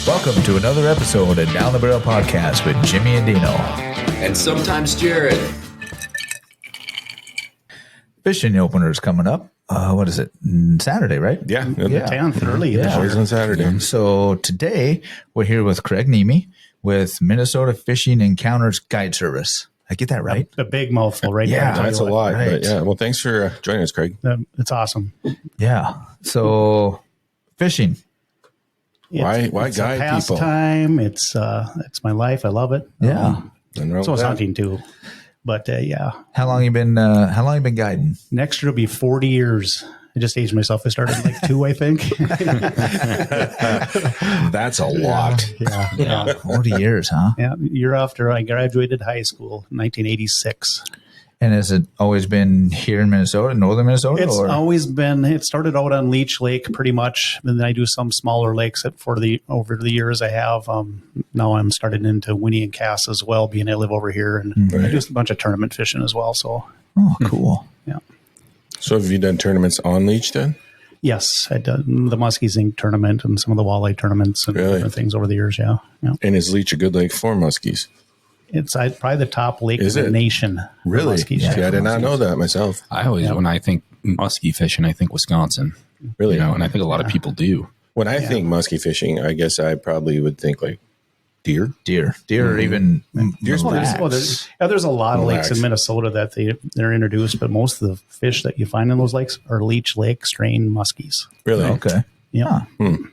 Welcome to another episode of Down the Barrel Podcast with Jimmy and Dino. And sometimes Jared. Fishing opener is coming up. What is it? Saturday, right? Yeah. The 10th, early. Always on Saturday. So today we're here with Craig Niemi with Minnesota Fishing Encounters Guide Service. I get that right? A big mouthful, right? Yeah, there. That's a lot. Right. But yeah. Well, thanks for joining us, Craig. It's awesome. Yeah. So fishing. Why It's guide a people? pastime. It's my life. I love it. Yeah. So is hunting too. But yeah, How long you been guiding? next year will be 40 years. I just aged myself. I started like 2, I think. That's a lot. Yeah. 40 years, huh? Yeah. Year after I graduated high school, 1986. And has it always been here in Minnesota, northern Minnesota? It's or? always been. It started out on Leech Lake, pretty much, and then I do some smaller lakes over the years. I have now I'm started into Winnie and Cass as well, being I live over here, and I do a bunch of tournament fishing as well. So, Oh, cool. yeah. So have you done tournaments on Leech then? Yes, I've done the Muskies Inc. tournament and some of the walleye tournaments and Really? other things over the years. Yeah. And is Leech a good lake for muskies? It's probably the top lake Is in the it? nation. for Really? muskies. See, I did not know that myself. I always, when I think muskie fishing, I think Wisconsin. Really? You know, and I think a lot of people do. When I think muskie fishing, I guess I probably would think like deer. Deer or even Deer's mille pretty- lacs. There's a lot of lakes Relax. in Minnesota that they're introduced, but most of the fish that you find in those lakes are Leech Lake strain muskies. Really? Okay. Yeah. Hmm.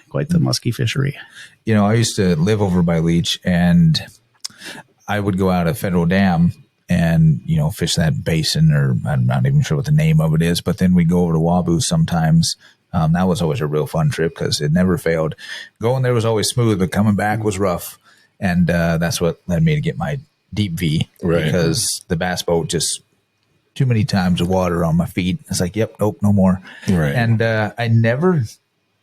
Quite the muskie fishery. You know, I used to live over by Leech, and I would go out at Federal Dam and, you know, fish that basin, or I'm not even sure what the name of it is, but then we go over to Wabu sometimes. That was always a real fun trip because it never failed. Going there was always smooth, but coming back was rough. And that's what led me to get my deep V, Right. because the bass boat just too many times of water on my feet. It's like, yep, nope, no more. Right. And I never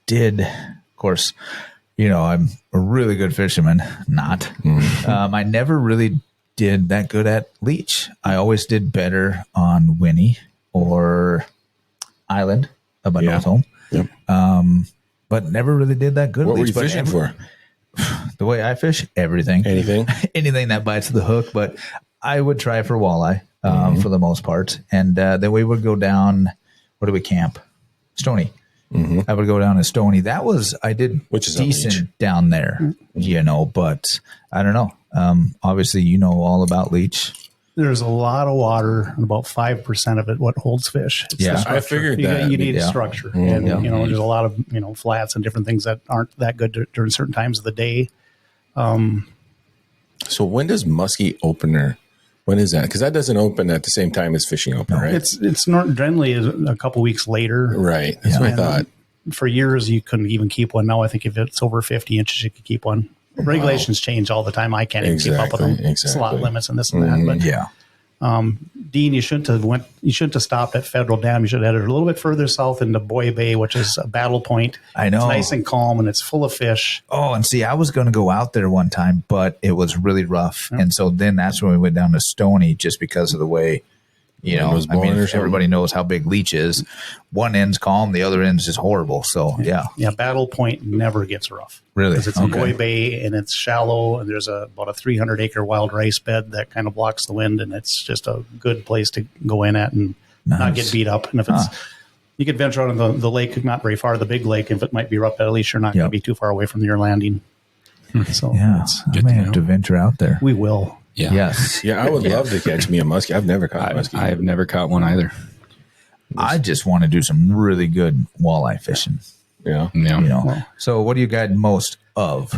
did, of course, you know, I'm a really good fisherman. Not. I never really did that good at Leech. I always did better on Winnie or Island up by North Home. Yep. But never really did that good. What at were Leech. you But fishing for? The way I fish, everything. Anything? Anything that bites the hook. But I would try for walleye for the most part. And then we would go down, where do we camp? Stony. I would go down to Stony. That was, I did Which is on decent Leech. down there, you know, but I don't know. Obviously, you know all about Leech. There's a lot of water, and about 5% of it what holds fish. It's Yeah. the I structure. figured you, that. You need Yeah. structure, and Yeah. you know there's a lot of flats and different things that aren't that good during certain times of the day. So when does muskie opener? When is that? Because that doesn't open at the same time as fishing opener, right? It's not generally a couple weeks later. Right. That's what I thought. For years, you couldn't even keep one. Now I think if it's over 50 inches, you could keep one. Regulations change all the time. I can't even keep up with them. It's a lot of limits and this and that. But Yeah. Dean, you shouldn't have stopped at Federal Dam. You should have headed a little bit further south into Boy Bay, which is a battle point. I know. It's nice and calm, and it's full of fish. Oh, and see, I was going to go out there one time, but it was really rough. And so then that's when we went down to Stony, just because of the way, you know, was I mean, blowing or something? everybody knows how big Leech is. One end's calm, the other end's just horrible. So, yeah. Yeah, Battle Point never gets rough. Really? Because it's in Okay. Boy Bay, and it's shallow, and there's about a 300-acre wild rice bed that kind of blocks the wind, and it's just a good place to go in at and not Nice. get beat up. And if it's you could venture out on the lake, not very far, the big lake. If it might be rough, at least you're not going Yep. to be too far away from your landing. So Yeah. I may have to venture out there. we will. Yeah. Yes. Yeah, I would love to catch me a muskie. I've never caught a muskie. I have never caught one either. I just want to do some really good walleye fishing, Yeah. Yeah. you know. So what do you guide most of?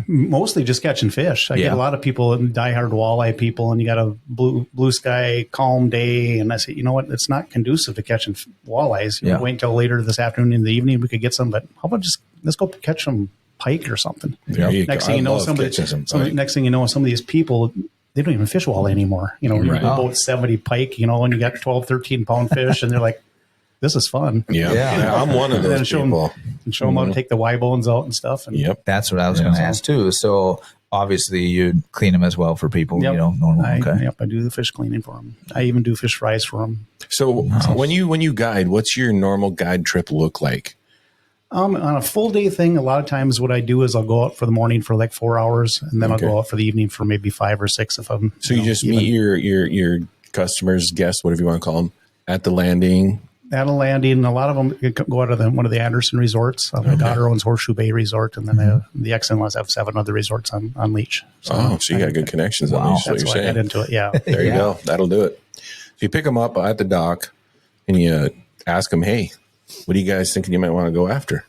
Mostly just catching fish. I get Yeah. a lot of people, diehard walleye people, and you got a blue sky, calm day. And I say, you know what? It's not conducive to catching walleyes. Yeah. Wait until later this afternoon in the evening. We could get some, but how about let's go catch some pike or something. There you go. Next thing I you know, love catching some pike. next thing you know, some of these people, they don't even fish walleye anymore. You know, Right. about 70 pike, you know, and you got 12, 13 pound fish, and they're like, this is fun. Yeah. Yeah. Yeah, I'm one of And then those show them, people. how to take the Y bones out and stuff. And Yep. That's what I was going to ask too. So obviously you'd clean them as well for people, Yep. you know, normal. Okay. I do the fish cleaning for them. I even do fish fries for them. So when you guide, what's your normal guide trip look like? On a full day thing, a lot of times what I do is I'll go out for the morning for like 4 hours, and then Okay. I'll go out for the evening for maybe 5 or 6 if I'm. So you just meet your customers, guests, whatever you want to call them, at the landing. At a landing. A lot of them go out of one of the Anderson resorts. My daughter owns Horseshoe Bay Resort, and then the ex-in-laws have 7 other resorts on Leech. So you got good connections on these. That's What why you're I got saying. into it. Yeah. There you go. That'll do it. So you pick them up at the dock, and you ask them, "Hey, what are you guys thinking you might want to go after?"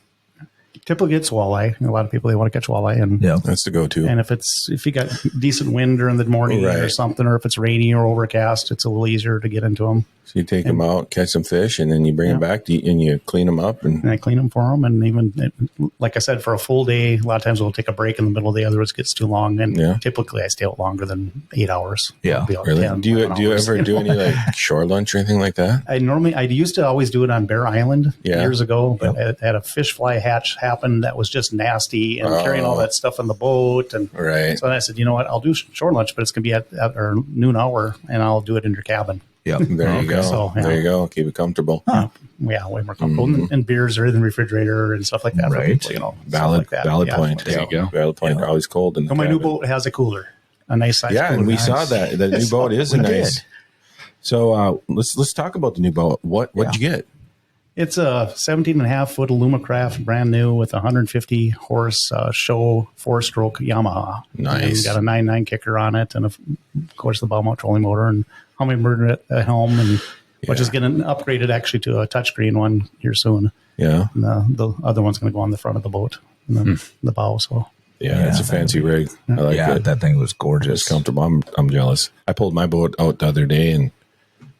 Typically it's walleye. A lot of people, they want to catch walleye, and That's the go-to. and if you got decent wind during the morning or Right. something, or if it's rainy or overcast, it's a little easier to get into them. So you take them out, catch some fish, and then you bring them back and you clean them up. And And I clean them for them. And even, like I said, for a full day, a lot of times we'll take a break in the middle of the day, otherwise it gets too long. And typically I stay out longer than 8 hours. Yeah. I'll be out really, 10, do you 11 hours, ever do know? any like shore lunch or anything like that? I used to always do it on Bear Island Yeah. years ago, but I had a fish fly hatch happen that was just nasty and carrying all that stuff on the boat. And Right. so I said, you know what, I'll do shore lunch, but it's going to be at our noon hour, and I'll do it in your cabin. Yep. There you go. So, yeah. There you go. Keep it comfortable. Yeah, way more comfortable. And beers are in the refrigerator and stuff like that. For Right. people, stuff Valid, like that. valid Yeah. point. There you go. Valid point. Always cold in the So my new cabin. boat has a cooler, a nice size Yeah, cooler. and we saw that. The new boat is a we nice. did. So let's talk about the new boat. What'd you get? It's a 17.5-foot Alumacraft, brand new, with a 150 horse show 4-stroke Yamaha. Nice. And got a 9.9 kicker on it, and of course the bow mount trolling motor and hummingbird at the helm, and which is getting upgraded actually to a touchscreen one here soon. Yeah. And the other one's going to go on the front of the boat, and then the bow. So Yeah, it's a fancy rig. I like it. that thing was gorgeous. It's comfortable. I'm jealous. I pulled my boat out the other day, and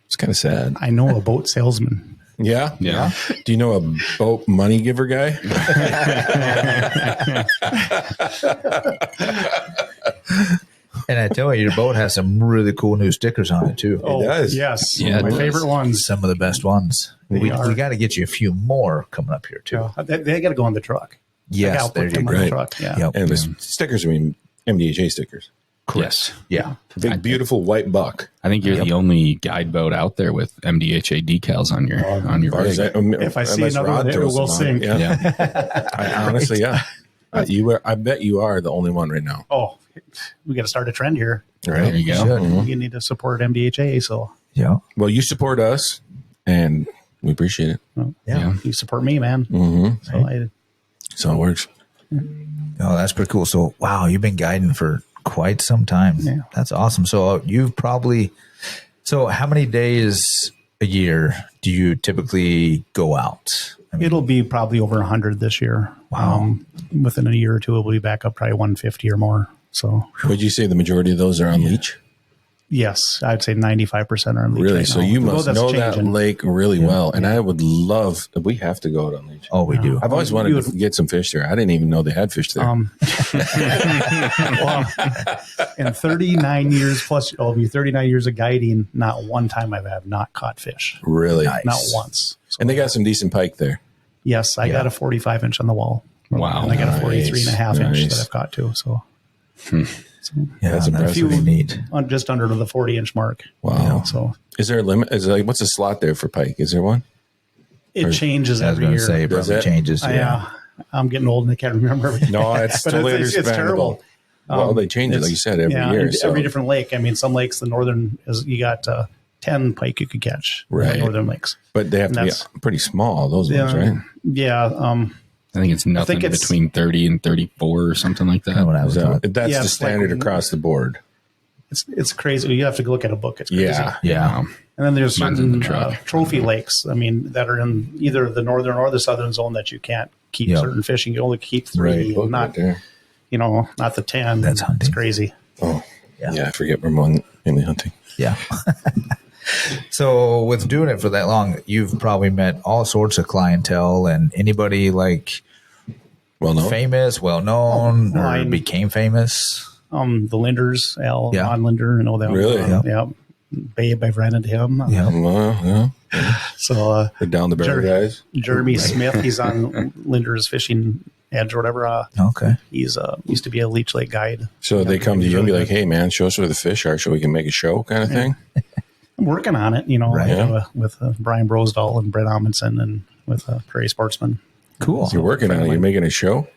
it's kind of sad. I know a boat salesman. Yeah? Yeah. Do you know a boat money giver guy? And I tell you, your boat has some really cool new stickers on it too. Oh, does. yes. Yeah, it my does. favorite ones. Some of the best ones. We are. got to get you a few more coming up here too. They got to go on the truck. Yes, I'll there put you them go. on the Right. truck. Yeah. Yep. And the stickers, I mean, MDHA stickers. Yes. Yeah. Big, beautiful white buck. I think you're the only guide boat out there with MDHA decals on your Or is rig. that- If I see unless another Rod one, it throws will them on. sink. Yeah. Yeah. I, honestly, yeah. I bet you are the only one right now. Oh, we got to start a trend here. Right. There you go. Should. You need to support MDHA. So Yeah. Well, you support us, and we appreciate it. Yeah. you support me, man. Mm-hmm. So So it works. Oh, that's pretty cool. So, wow, you've been guiding for quite some time. Yeah. That's awesome. So, so how many days a year do you typically go out? I mean, it'll be probably over 100 this year. Wow. Within a year or two, it will be back up probably 150 or more. So Would you say the majority of those are on Leech? yes, I'd say 95% are on Leech. Really? right So now. you Although must that's know that changing. lake really well. And I would love, we have to go out on Leech. oh, we do. I've always wanted to get some fish there. I didn't even know they had fish there. Well, in 39 years plus, 39 years of guiding, not one time I have not caught fish. Really? Not once. So, And they got some decent pike there. yes, I got a 45 inch on the wall. Wow. And I got a 43 and a half inch Nice. that I've caught too. So Yeah, That's that's impressive. pretty neat. just under the 40 inch mark. Wow. So Is there a limit? Is like what's the slot there for pike? Is there one? it changes I was every going year. to say, it Does probably it? changes. Yeah. I'm getting old and I can't remember everything. No, it's But totally it's understandable. terrible. Well, they change it, like you said, every year. and So. every different lake. I mean, some lakes, the northern is you got 10 pike you could catch. in the Right. northern lakes. But they have to be That's- pretty small, those ones, right? Yeah. I think it's nothing it's- between 30 and 34 or something like Kind of what that. I was So doing. that's Yeah, the it's like- standard across the board. It's crazy. You have to look at a book. It's crazy. Yeah. Yeah. And then there's Mine's in certain the truck. trophy lakes. I mean, that are in either the northern or the southern zone that you can't keep Yeah. certain fishing. You only keep 3, Book not right there. not the 10. That's hunting. It's crazy. Oh, Yeah. yeah. I forget we're mainly hunting. Yeah. So with doing it for that long, you've probably met all sorts of clientele and anybody like Well, no. famous, well known, or mine- became famous. The Linders, Yeah. Ron Linder, you know that. Really? Yeah. Babe, I've ran into him. Yeah. Well, yeah. So The down the barrel Jerry- guys. Jeremy Smith, he's on Linder's Fishing Edge or whatever. Okay. He's used to be a Leech Lake guide. So they come to you and be like, "Hey, man, show us where the fish are, so we can make a show," kind of thing. I'm working on it, Right. with Brian Brosdahl and Brett Amundsen and with Prairie Sportsman. Cool. You're working on it. You're making a show?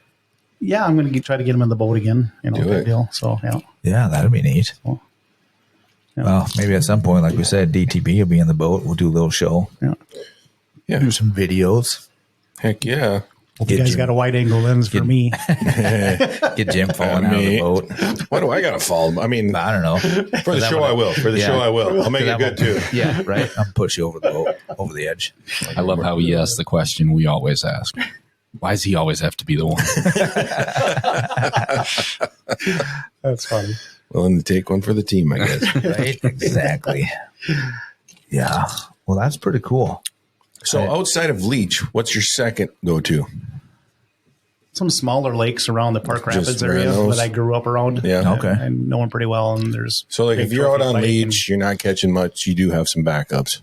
Yeah, I'm going to try to get him in the boat again. Do that it. deal. So, yeah. Yeah, that'd be neat. Well, Well, maybe at some point, like we said, DTB will be in the boat. We'll do a little show. Yeah. Yeah. Do some videos. Heck yeah. Hope you guys got a wide angle lens for me. Get Jim falling out of the boat. Why do I got to fall? I mean, I don't know. for the show, I will. For the show, I will. I'll make it good, too. Yeah, right? I'll push you over the boat, over the edge. I love how he asked the question we always ask. Why does he always have to be the one? That's funny. Willing to take one for the team, I guess. Right? Exactly. Yeah. Well, that's pretty cool. So outside of Leech, what's your second go-to? Some smaller lakes around the Park Just Rapids area randos? that I grew up around. Yeah. Okay. I know them pretty well. And there's So, like, big if you're out trophy on pike Leech, you're not catching much. You do have some backups.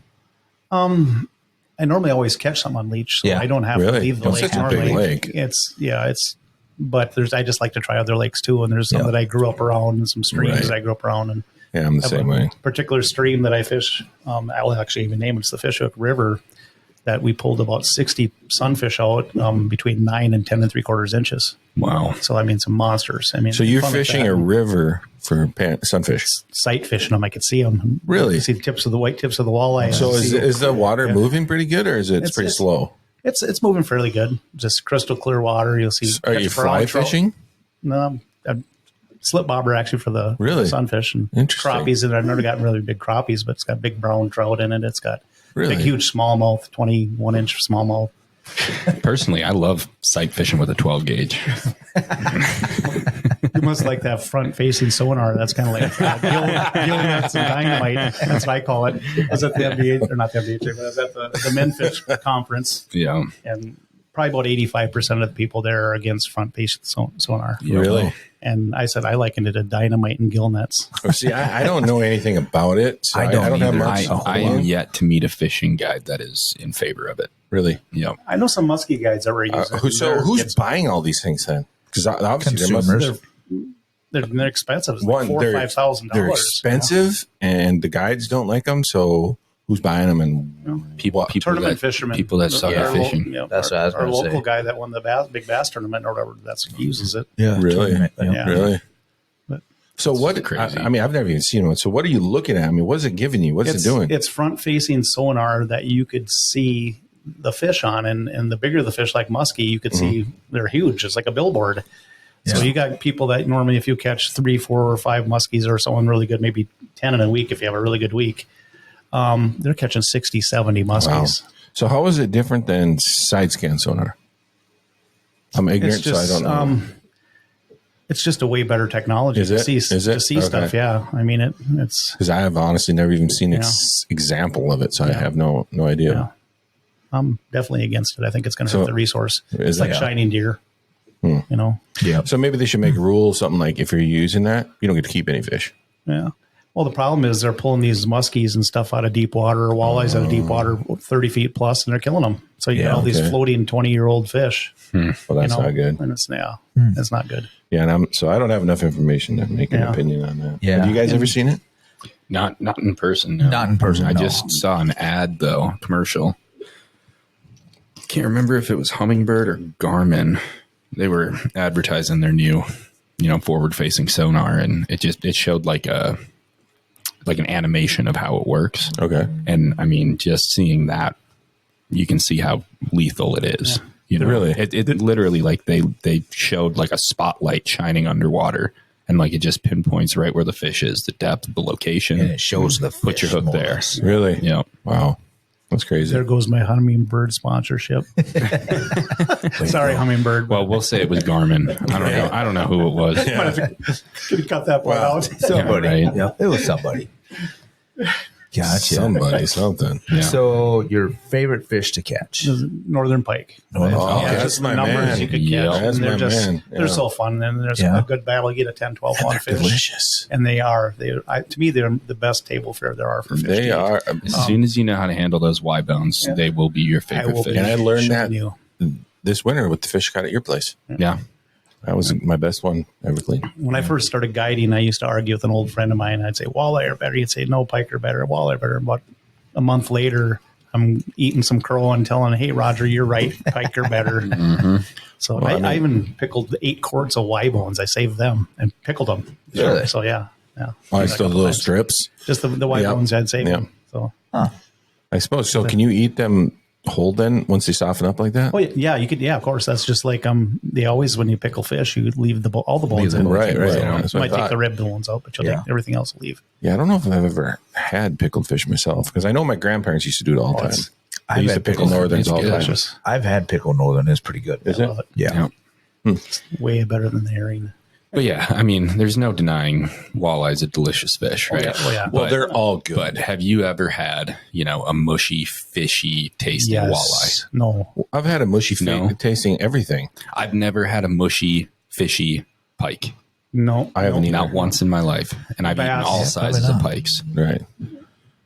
I normally always catch some on Leech, so Yeah. I don't have Really? to leave the It's lake. such a big normally. lake. But I just like to try other lakes too. And there's some that I grew up around and some streams Right. that I grew up around. And Yeah, I'm the I have same a way. particular stream that I fish. I'll actually even name it. It's the Fishhook River that we pulled about 60 sunfish out between 9 and 10 3/4 inches. Wow. So, I mean, some monsters. I mean, So you're fun with fishing that. a river for sunfish. Sight fishing them. I could see them. Really? See the white tips of the walleye. So See- is the water moving pretty good, or is it pretty slow? It's moving fairly good. Just crystal clear water. You'll see. Are you catch brown fly trout. fishing? No, slip bobber actually for the Really? sunfish and Interesting. crappies. And I've never gotten really big crappies, but it's got big brown trout in it. It's got Really? big, huge smallmouth, 21-inch smallmouth. Personally, I love sight fishing with a 12 gauge. You must like that front-facing sonar. That's kind of like gill nets and dynamite. That's what I call it. I was at the MBA, or not the MBA, but I was at the Menfish conference, Yeah. and probably about 85% of the people there are against front-facing sonar. Really? And I said I likened it to dynamite and gill nets. Oh, see, I don't know anything about it. So I don't have either. much. I am yet to meet a fishing guide that is in favor of it. Really? Yeah. I know some muskie guides that were using it. Who's buying all these things then? Because obviously Consumers. They're expensive. It's One, like $4,000 or $5,000. they're expensive, and the guides don't like them. So who's buying them? And People Tournament that, fishermen. people that suck at fishing. That's what I was Our gonna say. local guy that won the big bass tournament or whatever, he uses it. Yeah. Really? tournament, yeah. Yeah. really. But So what? crazy. I mean, I've never even seen one. So what are you looking at? I mean, what's it giving you? What's it doing? It's front-facing sonar that you could see the fish on, and the bigger the fish, like muskie, you could see they're huge. It's like a billboard. So Yeah. you got people that normally, if you catch 3, 4, or 5 muskies or someone really good, maybe 10 in a week if you have a really good week, they're catching 60, 70 muskies. Wow. So how is it different than side scan sonar? I'm ignorant, so I don't know. It's just a way better technology Is to it? see, Is it? to see stuff. Okay. Yeah, I mean it's Because I have honestly never even seen an example of it, so I have no idea. Yeah. I'm definitely against it. I think it's going to So, hurt the resource. is It's like that- shining deer. You know. Yeah. So maybe they should make a rule, something like if you're using that, you don't get to keep any fish. Yeah. Well, the problem is they're pulling these muskies and stuff out of deep water or walleyes out of deep water, 30 feet plus, and they're killing them. So you Yeah, got all these okay. floating 20-year-old fish. Well, that's not good. And it's it's not good. Yeah, and I don't have enough information to make an Yeah. opinion on that. Yeah. Have you guys ever seen it? Not in person. No. Not in person, I no. just saw an ad though, commercial. Can't remember if it was Hummingbird or Garmin. They were advertising their new, forward-facing sonar, and it showed like an animation of how it works. Okay. And I mean, just seeing that, you can see how lethal it is. Really? It literally, like they showed like a spotlight shining underwater, and like it just pinpoints right where the fish is, the depth, the location, And it shows the fish. Put your hook more or there. less. Really? Yeah. Wow. That's crazy. There goes my Hummingbird sponsorship. Sorry, Hummingbird. Well, we'll say it was Garmin. I don't know. I don't know who it was. Could you cut that part Wow. out? Somebody. Right. Yeah, it was somebody. Gotcha. Somebody, something. Yeah. So your favorite fish to catch? Northern pike. Oh, Yeah, that's just my numbers man. you could catch. Yeah. That's and they're my just man. they're Yeah. so fun. And there's Yeah. a good battle. You get a 10, 12 pound fish. Delicious. And they are. To me, they're the best table fare there are for fish. They to eat. are. As soon as you know how to handle those Y bones, they will be your I favorite will fish. be And I learned that showing you. this winter with the fish caught at your place. Yeah. That was my best one ever cleaned. When I first started guiding, I used to argue with an old friend of mine. I'd say walleye are better. He'd say no, pike are better. Walleye are better. About a month later, I'm eating some crow and telling, hey, Roger, you're right. Pike are better. So I even pickled 8 quarts of Y bones. I saved them and pickled them. Really? So yeah. I still Couple little times. strips. Just the Y bones I'd saved them. So. I suppose. So can you eat them whole then once they soften up like that? Oh yeah, you could. Yeah, of course. That's just like they always, when you pickle fish, you leave all the bones in. Right. So That's you what I might take thought. the rib bones out, but you'll take everything else leave. Yeah, I don't know if I've ever had pickled fish myself because I know my grandparents used to do it all the time. They used to pickle northerns all the time. Delicious. I've had pickled northern. It's pretty good. Is I it? love it. Yeah. It's way better than the herring. But yeah, I mean, there's no denying walleye's a delicious fish, right? Oh yeah. Well, they're all good. But have you ever had, a mushy, fishy tasting walleye? No. I've had a mushy No. tasting everything. I've never had a mushy, fishy pike. No. I haven't Not either. once in my life. And I've eaten Bass. all Yeah, sizes probably of not. pikes. Right.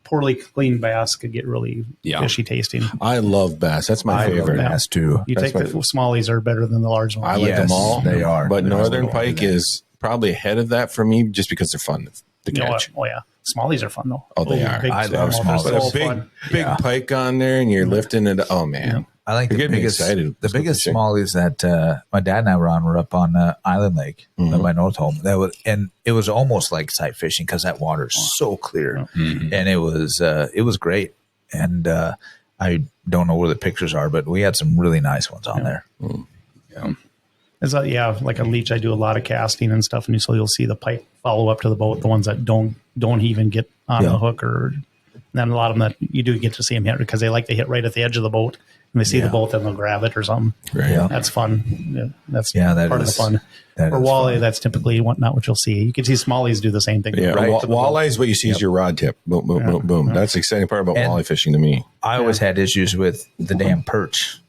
Poorly cleaned bass could get really fishy tasting. I love bass. That's my favorite. Bass too. You That's take the smallies are better than the large ones. I like them all. They are. But They're northern all pike is probably ahead of that for me just because they're fun to You know catch. what? Oh yeah, smallies are fun though. Oh, they are. Big I love smallmouth are smallies. But so a big, fun. big pike on there and you're lifting it. Oh, man. I think You're the getting me biggest, excited. the biggest smallies that my dad and I were on were up on Island Lake at my north home. And it was almost like sight fishing because that water is so clear, and it was great. And I don't know where the pictures are, but we had some really nice ones on there. Yeah. It's like a leech. I do a lot of casting and stuff, and so you'll see the pike follow up to the boat. The ones that don't even get on the hook, or then a lot of them that you do get to see them hit because they like to hit right at the edge of the boat, and they see the boat and they'll grab it or something. Right. Yeah. That's fun. Yeah, that's that part of the is- fun. that For is walleye, fun. that's typically not what you'll see. You can see smallies do the same thing. Yeah, Right. walleye is what you see is your rod tip. Boom, boom, boom, boom. That's the exciting part about And- walleye fishing to me. I always had issues with the damn perch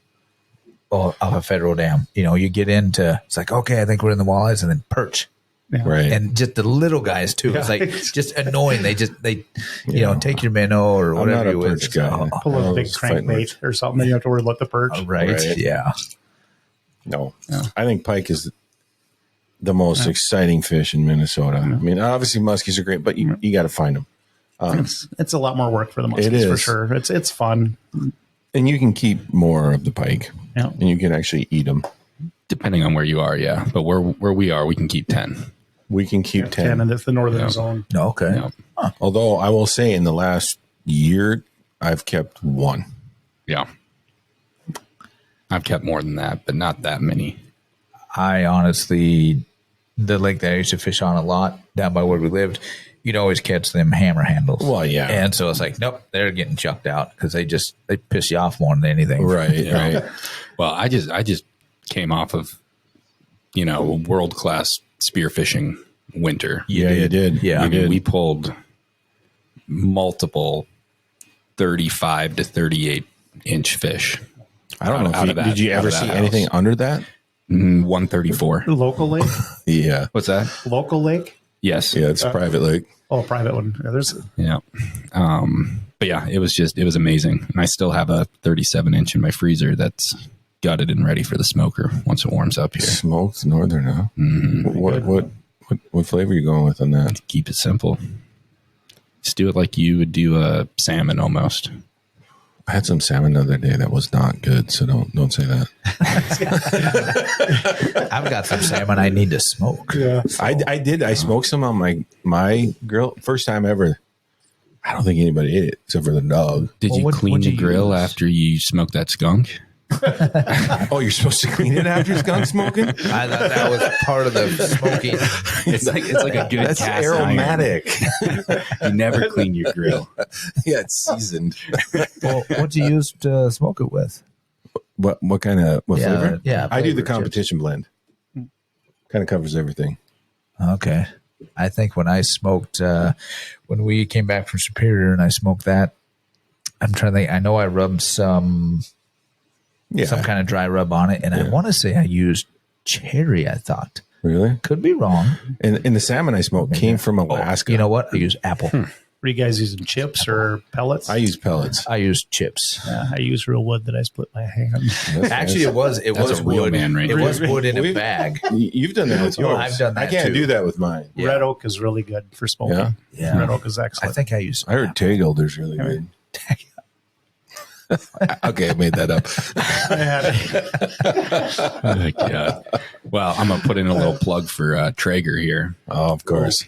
off a federal dam. You get into, it's like, okay, I think we're in the walleyes, and then perch. Yeah. Right. And just the little guys too. It's like just annoying. They take your minnow or I'm whatever not a you perch guy. Pull a I big was fighting crankbait or something. Then you have to worry about the perch. Right. Right. Yeah. No. I think pike is the most exciting fish in Minnesota. I mean, obviously muskies are great, but you got to find them. It's a lot more work for the muskies It is. for sure. It's fun. And you can keep more of the pike. Yeah. And you can actually eat them. Depending on where you are, yeah. But where we are, we can keep 10. We can keep 10. And it's the northern zone. Okay. Yeah. Although I will say in the last year, I've kept 1. Yeah. I've kept more than that, but not that many. I honestly, the lake that I used to fish on a lot down by where we lived, you'd always catch them hammer handles. Well, yeah. And so it's like, nope, they're getting chucked out because they piss you off more than anything. Right, right. Well, I just came off of, world-class spearfishing winter. Yeah, you did. Yeah. I mean, we pulled multiple 35 to 38 inch fish. I don't know. Out If of that- did you out ever of that see house. anything under that? 134. Local lake? Yeah. What's that? Local lake? Yes. Yeah, it's a private lake. Oh, private one. Yeah, there's Yeah. But yeah, it was amazing. And I still have a 37 inch in my freezer that's gutted and ready for the smoker once it warms up here. Smoked northern, huh? What flavor are you going with on that? Keep it simple. Just do it like you would do a salmon almost. I had some salmon the other day that was not good, so don't say that. I've got some salmon I need to smoke. yeah. I did. I smoked some on my grill. First time ever. I don't think anybody ate it except for the dog. Did you clean what'd the you grill use? after you smoked that skunk? Oh, you're supposed to clean it after skunk smoking? I thought that was part of the smoking. It's like a good That's cast aromatic. iron. You never clean your grill. Yeah, it's seasoned. Well, what'd you use to smoke it with? What kind of flavor? Yeah, I do the flavor, competition blend. Kind of covers everything. Okay. I think when I smoked, when we came back from Superior and I smoked that, I'm trying to think. I know I rubbed some kind of dry rub on it, and I want to say I used cherry. I thought Really? could be wrong. And the salmon I smoked came from Alaska. You know what? I use apple. Were you guys using chips or pellets? I use pellets. I use chips. I use real wood that I split by hand. Actually, it was That's a real wood. man right It there. was wood in a We've- bag. You've done that with yours. I've done that I can't too. do that with mine. Yeah. Red oak is really good for smoking. Yeah? Yeah. Red oak is I excellent. think I use. I heard Tay Elder's really good. Okay, I made that up. Oh, God. Well, I'm gonna put in a little plug for Traeger here. Oh, of course.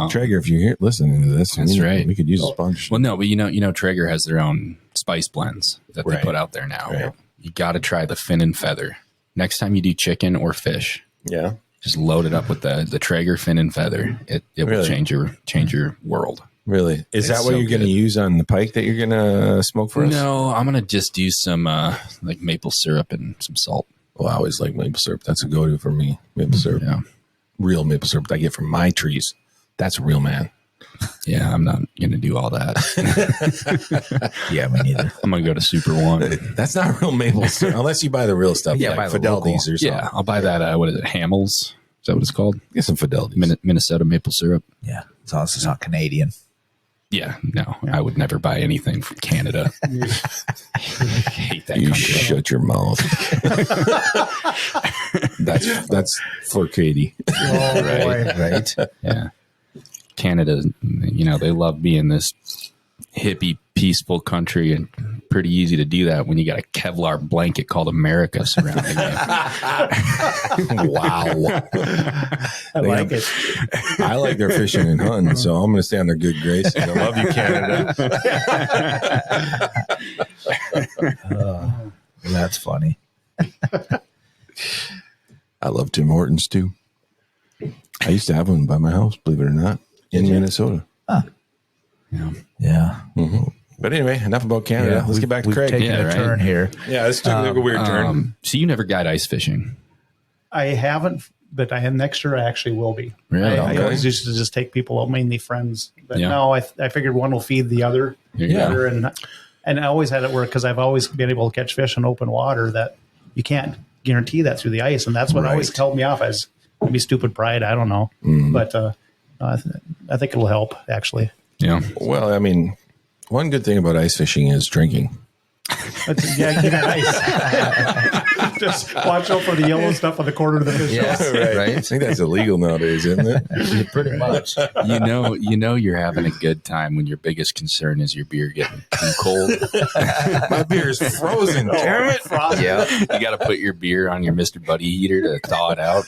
Traeger, if you're here listening to this, That's right. We could use a sponsorship. Well, no, but you know, Traeger has their own spice blends that they put out there now. Right. You got to try the fin and feather next time you do chicken or fish. Yeah. Just load it up with the Traeger fin and feather. It will change your world. Really? Is that what so you're going to use on the pike that you're going to smoke for us? No, I'm gonna just do some like maple syrup and some salt. Well, I always like maple syrup. That's a go-to for me. Maple syrup. Yeah, Real maple syrup that I get from my trees. That's a real man. yeah. I'm not gonna do all that. Yeah, me neither. I'm gonna go to Super One. That's not real maple syrup unless you buy the real stuff. Yeah, like buy the Fidelities local. or something. Yeah, I'll buy that. What is it? Hamels? Is that what it's called? Get some Fidelities. Minnesota maple syrup. Yeah, it's also not Canadian. Yeah, no, I would never buy anything from Canada. I hate that You country. shut your mouth. That's for Katie. Right. Yeah. Canada, you know, they love being this hippie, peaceful country, and pretty easy to do that when you got a Kevlar blanket called America surrounding you. Wow. I like it. I like their fishing and hunting, so I'm going to stay on their good graces. I love you, Canada. That's funny. I love Tim Hortons too. I used to have one by my house, believe it or not, in Minnesota. Yeah. But anyway, enough about Canada. Let's get back to we've Craig. taken Yeah, a right. turn here. Yeah, this took a weird turn. So you never guide ice fishing? I haven't, but I am next year. I actually will be. Really? I Okay. always used to just take people out, mainly friends. But Yeah. now I figured one will feed the other. There you Other, and I always had it work because I've always been able to catch fish in open water that you can't guarantee that through the ice, and that's what always held me off. As maybe stupid pride, I don't know, but I think it'll help actually. Yeah. Well, I mean, one good thing about ice fishing is drinking. Yeah, get ice. Just watch out for the yellow stuff on the corner of the fish. I think that's illegal nowadays, isn't it? Pretty much. You know you're having a good time when your biggest concern is your beer getting too cold. My beer is frozen. Damn it. Yeah. You got to put your beer on your Mr. Buddy heater to thaw it out.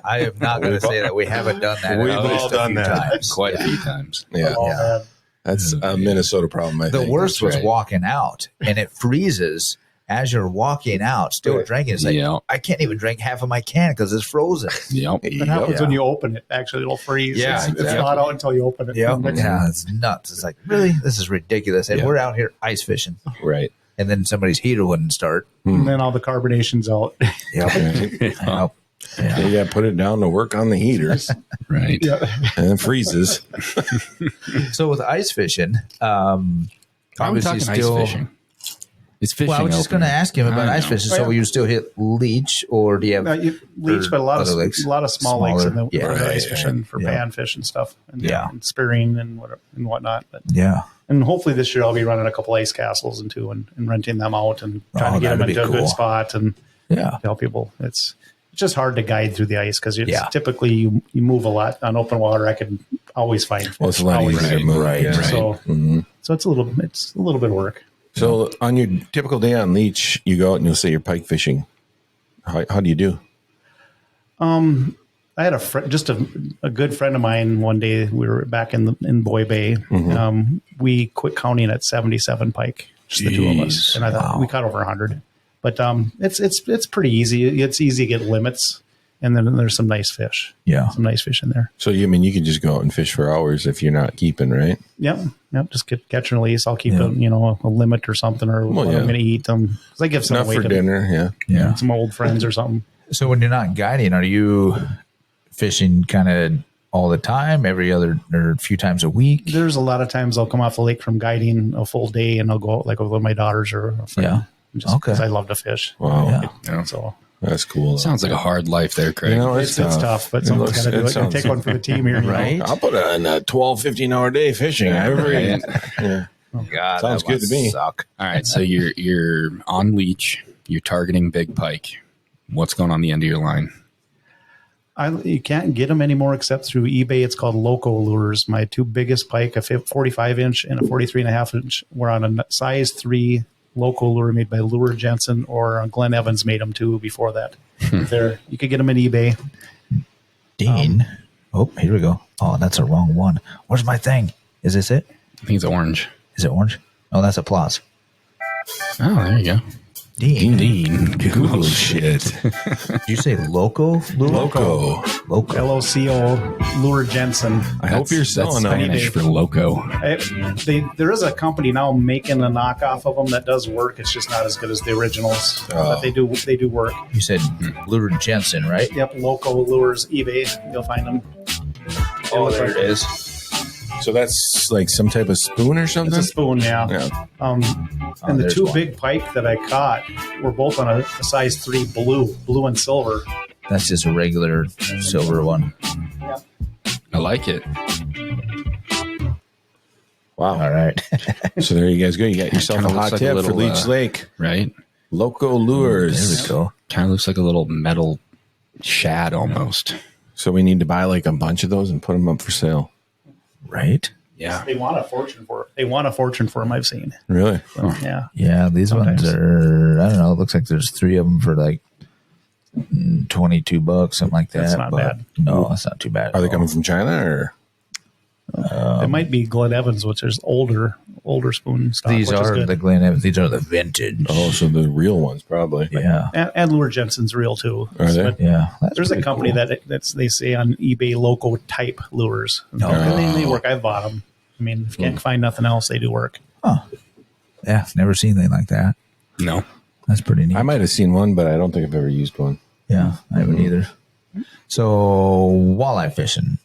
I am not going to say that we haven't done that. We've at least all a done few that. times. Quite a few times. Yeah, Oh, man. that's a Minnesota problem. I The think. worst was right. walking out, and it freezes as you're walking out, still drinking. It's like, Yeah. I can't even drink half of my can because it's frozen. Yep. What happens when you open it? Actually, it'll freeze. Yeah, it's exactly. not out until you open it. Yeah, it's nuts. It's like, really? This is ridiculous. And Yeah. we're out here ice fishing, Right. and then somebody's heater wouldn't start. And then all the carbonation's out. Yep. Yeah. You got to put it down to work on the heaters, Right. and it freezes. So with ice fishing, Are we obviously talking still. ice fishing? It's fishing. Well, I was just going to ask him about I ice know. fishing. So you still hit Leech, or do you have? Leech, but a lot other lakes? of small lakes in the Yeah, for right, ice fishing for yeah. panfish and stuff, and, Yeah. and spearing and whatever and whatnot. But Yeah. and hopefully this year I'll be running a couple ice castles and renting them out and trying Oh, to get them that'd be into a cool. good spot and Yeah. tell people it's just hard to guide through the ice because it's Yeah. typically you move a lot on open water. I can always find fish. Well, it's a lot Always. easier to move. Right, yeah. right. So it's a little bit of work. So on your typical day on Leech, you go out and you'll say you're pike fishing. How do you do? I had a good friend of mine one day. We were back in Boy Bay. We quit counting at 77 pike, just the two of us, Jeez. and I thought we caught over 100. But it's pretty easy. It's easy to get limits, and then there's some nice fish. Yeah. Some nice fish in there. So you can just go out and fish for hours if you're not keeping, right? Yep. Just catch and release. I'll keep a limit or something, or what yeah. I'm going to eat them. Because I give some Enough away for to dinner, yeah. Yeah. some old friends or something. So when you're not guiding, are you fishing kind of all the time, every other or a few times a week? There's a lot of times I'll come off the lake from guiding a full day, and I'll go out like with my daughters or a friend. Yeah. Just Okay. because I love to fish. Wow, Yeah. So that's cool. Sounds like a hard life there, Craig. it's tough, but someone's got to do it. sounds- Take one for the team here, Right. I'll put in a 12, 15-hour day fishing. Right. Yeah. God, Sounds that good to must me. Suck. All right, so you're on Leech. You're targeting big pike. What's going on the end of your line? You can't get them anymore except through eBay. It's called Loco Lures. My two biggest pike, a 45 inch and a 43.5 inch, were on a size 3 local lure made by Lure Jensen, or Glenn Evans made them too before that. You could get them on eBay. Dean. Here we go. Oh, that's a wrong one. Where's my thing? Is this it? I think it's orange. Is it orange? Oh, that's applause. Oh, there you go. Dean. Google shit. Did you say loco? Loco. LOCO Lure Jensen. I hope you're selling them. Spanish for loco. There is a company now making a knockoff of them that does work. It's just not as good as the originals, but they do work. You said Lure Jensen, right? Yep, Loco Lures, eBay. You'll find them. Oh, there it is. So that's like some type of spoon or something? It's a spoon, yeah. And the two big pike that I caught were both on a size 3 blue and silver. That's just a regular silver one. Yeah. I like it. Wow. All right. So there you guys go. You got yourself a Kinda hot looks like tip a for little, Leech Lake. Right? Loco Lures. There we go. Kind of looks like a little metal shad almost. So we need to buy like a bunch of those and put them up for sale. Right? Yeah. They want a fortune for it. They want a fortune for them, I've seen. Really? So, yeah. Yeah, these Sometimes. ones are, I don't know, it looks like there's 3 of them for like $22, something like that. That's not bad. No, it's not too bad. Are they coming from China or? It might be Glen Evans, which is older spoon stock. These which is are good. the Glen Evans. These are the vintage. Oh, so the real ones probably. Yeah. And Lure Jensen's real too. Are they? But Yeah. there's a company that's they say on eBay loco type lures. And they work. I've bought them. I mean, if you can't find nothing else, they do work. Yeah. Never seen anything like that. No. That's pretty neat. I might have seen one, but I don't think I've ever used one. Yeah, I haven't either. So, walleye fishing.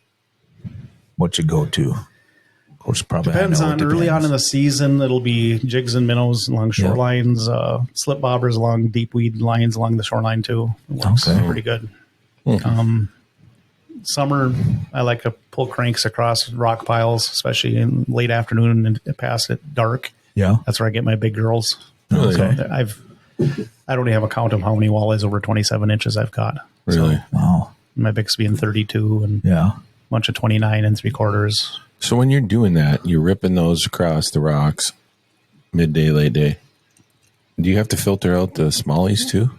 What you go to? Of course, probably Depends I know on it early depends. on in the season. It'll be jigs and minnows along shorelines, slip bobbers along deep weed lines along the shoreline too. It works Okay. pretty good. Summer, I like to pull cranks across rock piles, especially in late afternoon and past it dark. Yeah. That's where I get my big girls. Really? So I don't even have a count of how many walleyes over 27 inches I've caught. Really? Wow. My biggest being 32 and Yeah. a bunch of 29 and 3/4. So when you're doing that, you're ripping those across the rocks, midday, late day. Do you have to filter out the smallies too?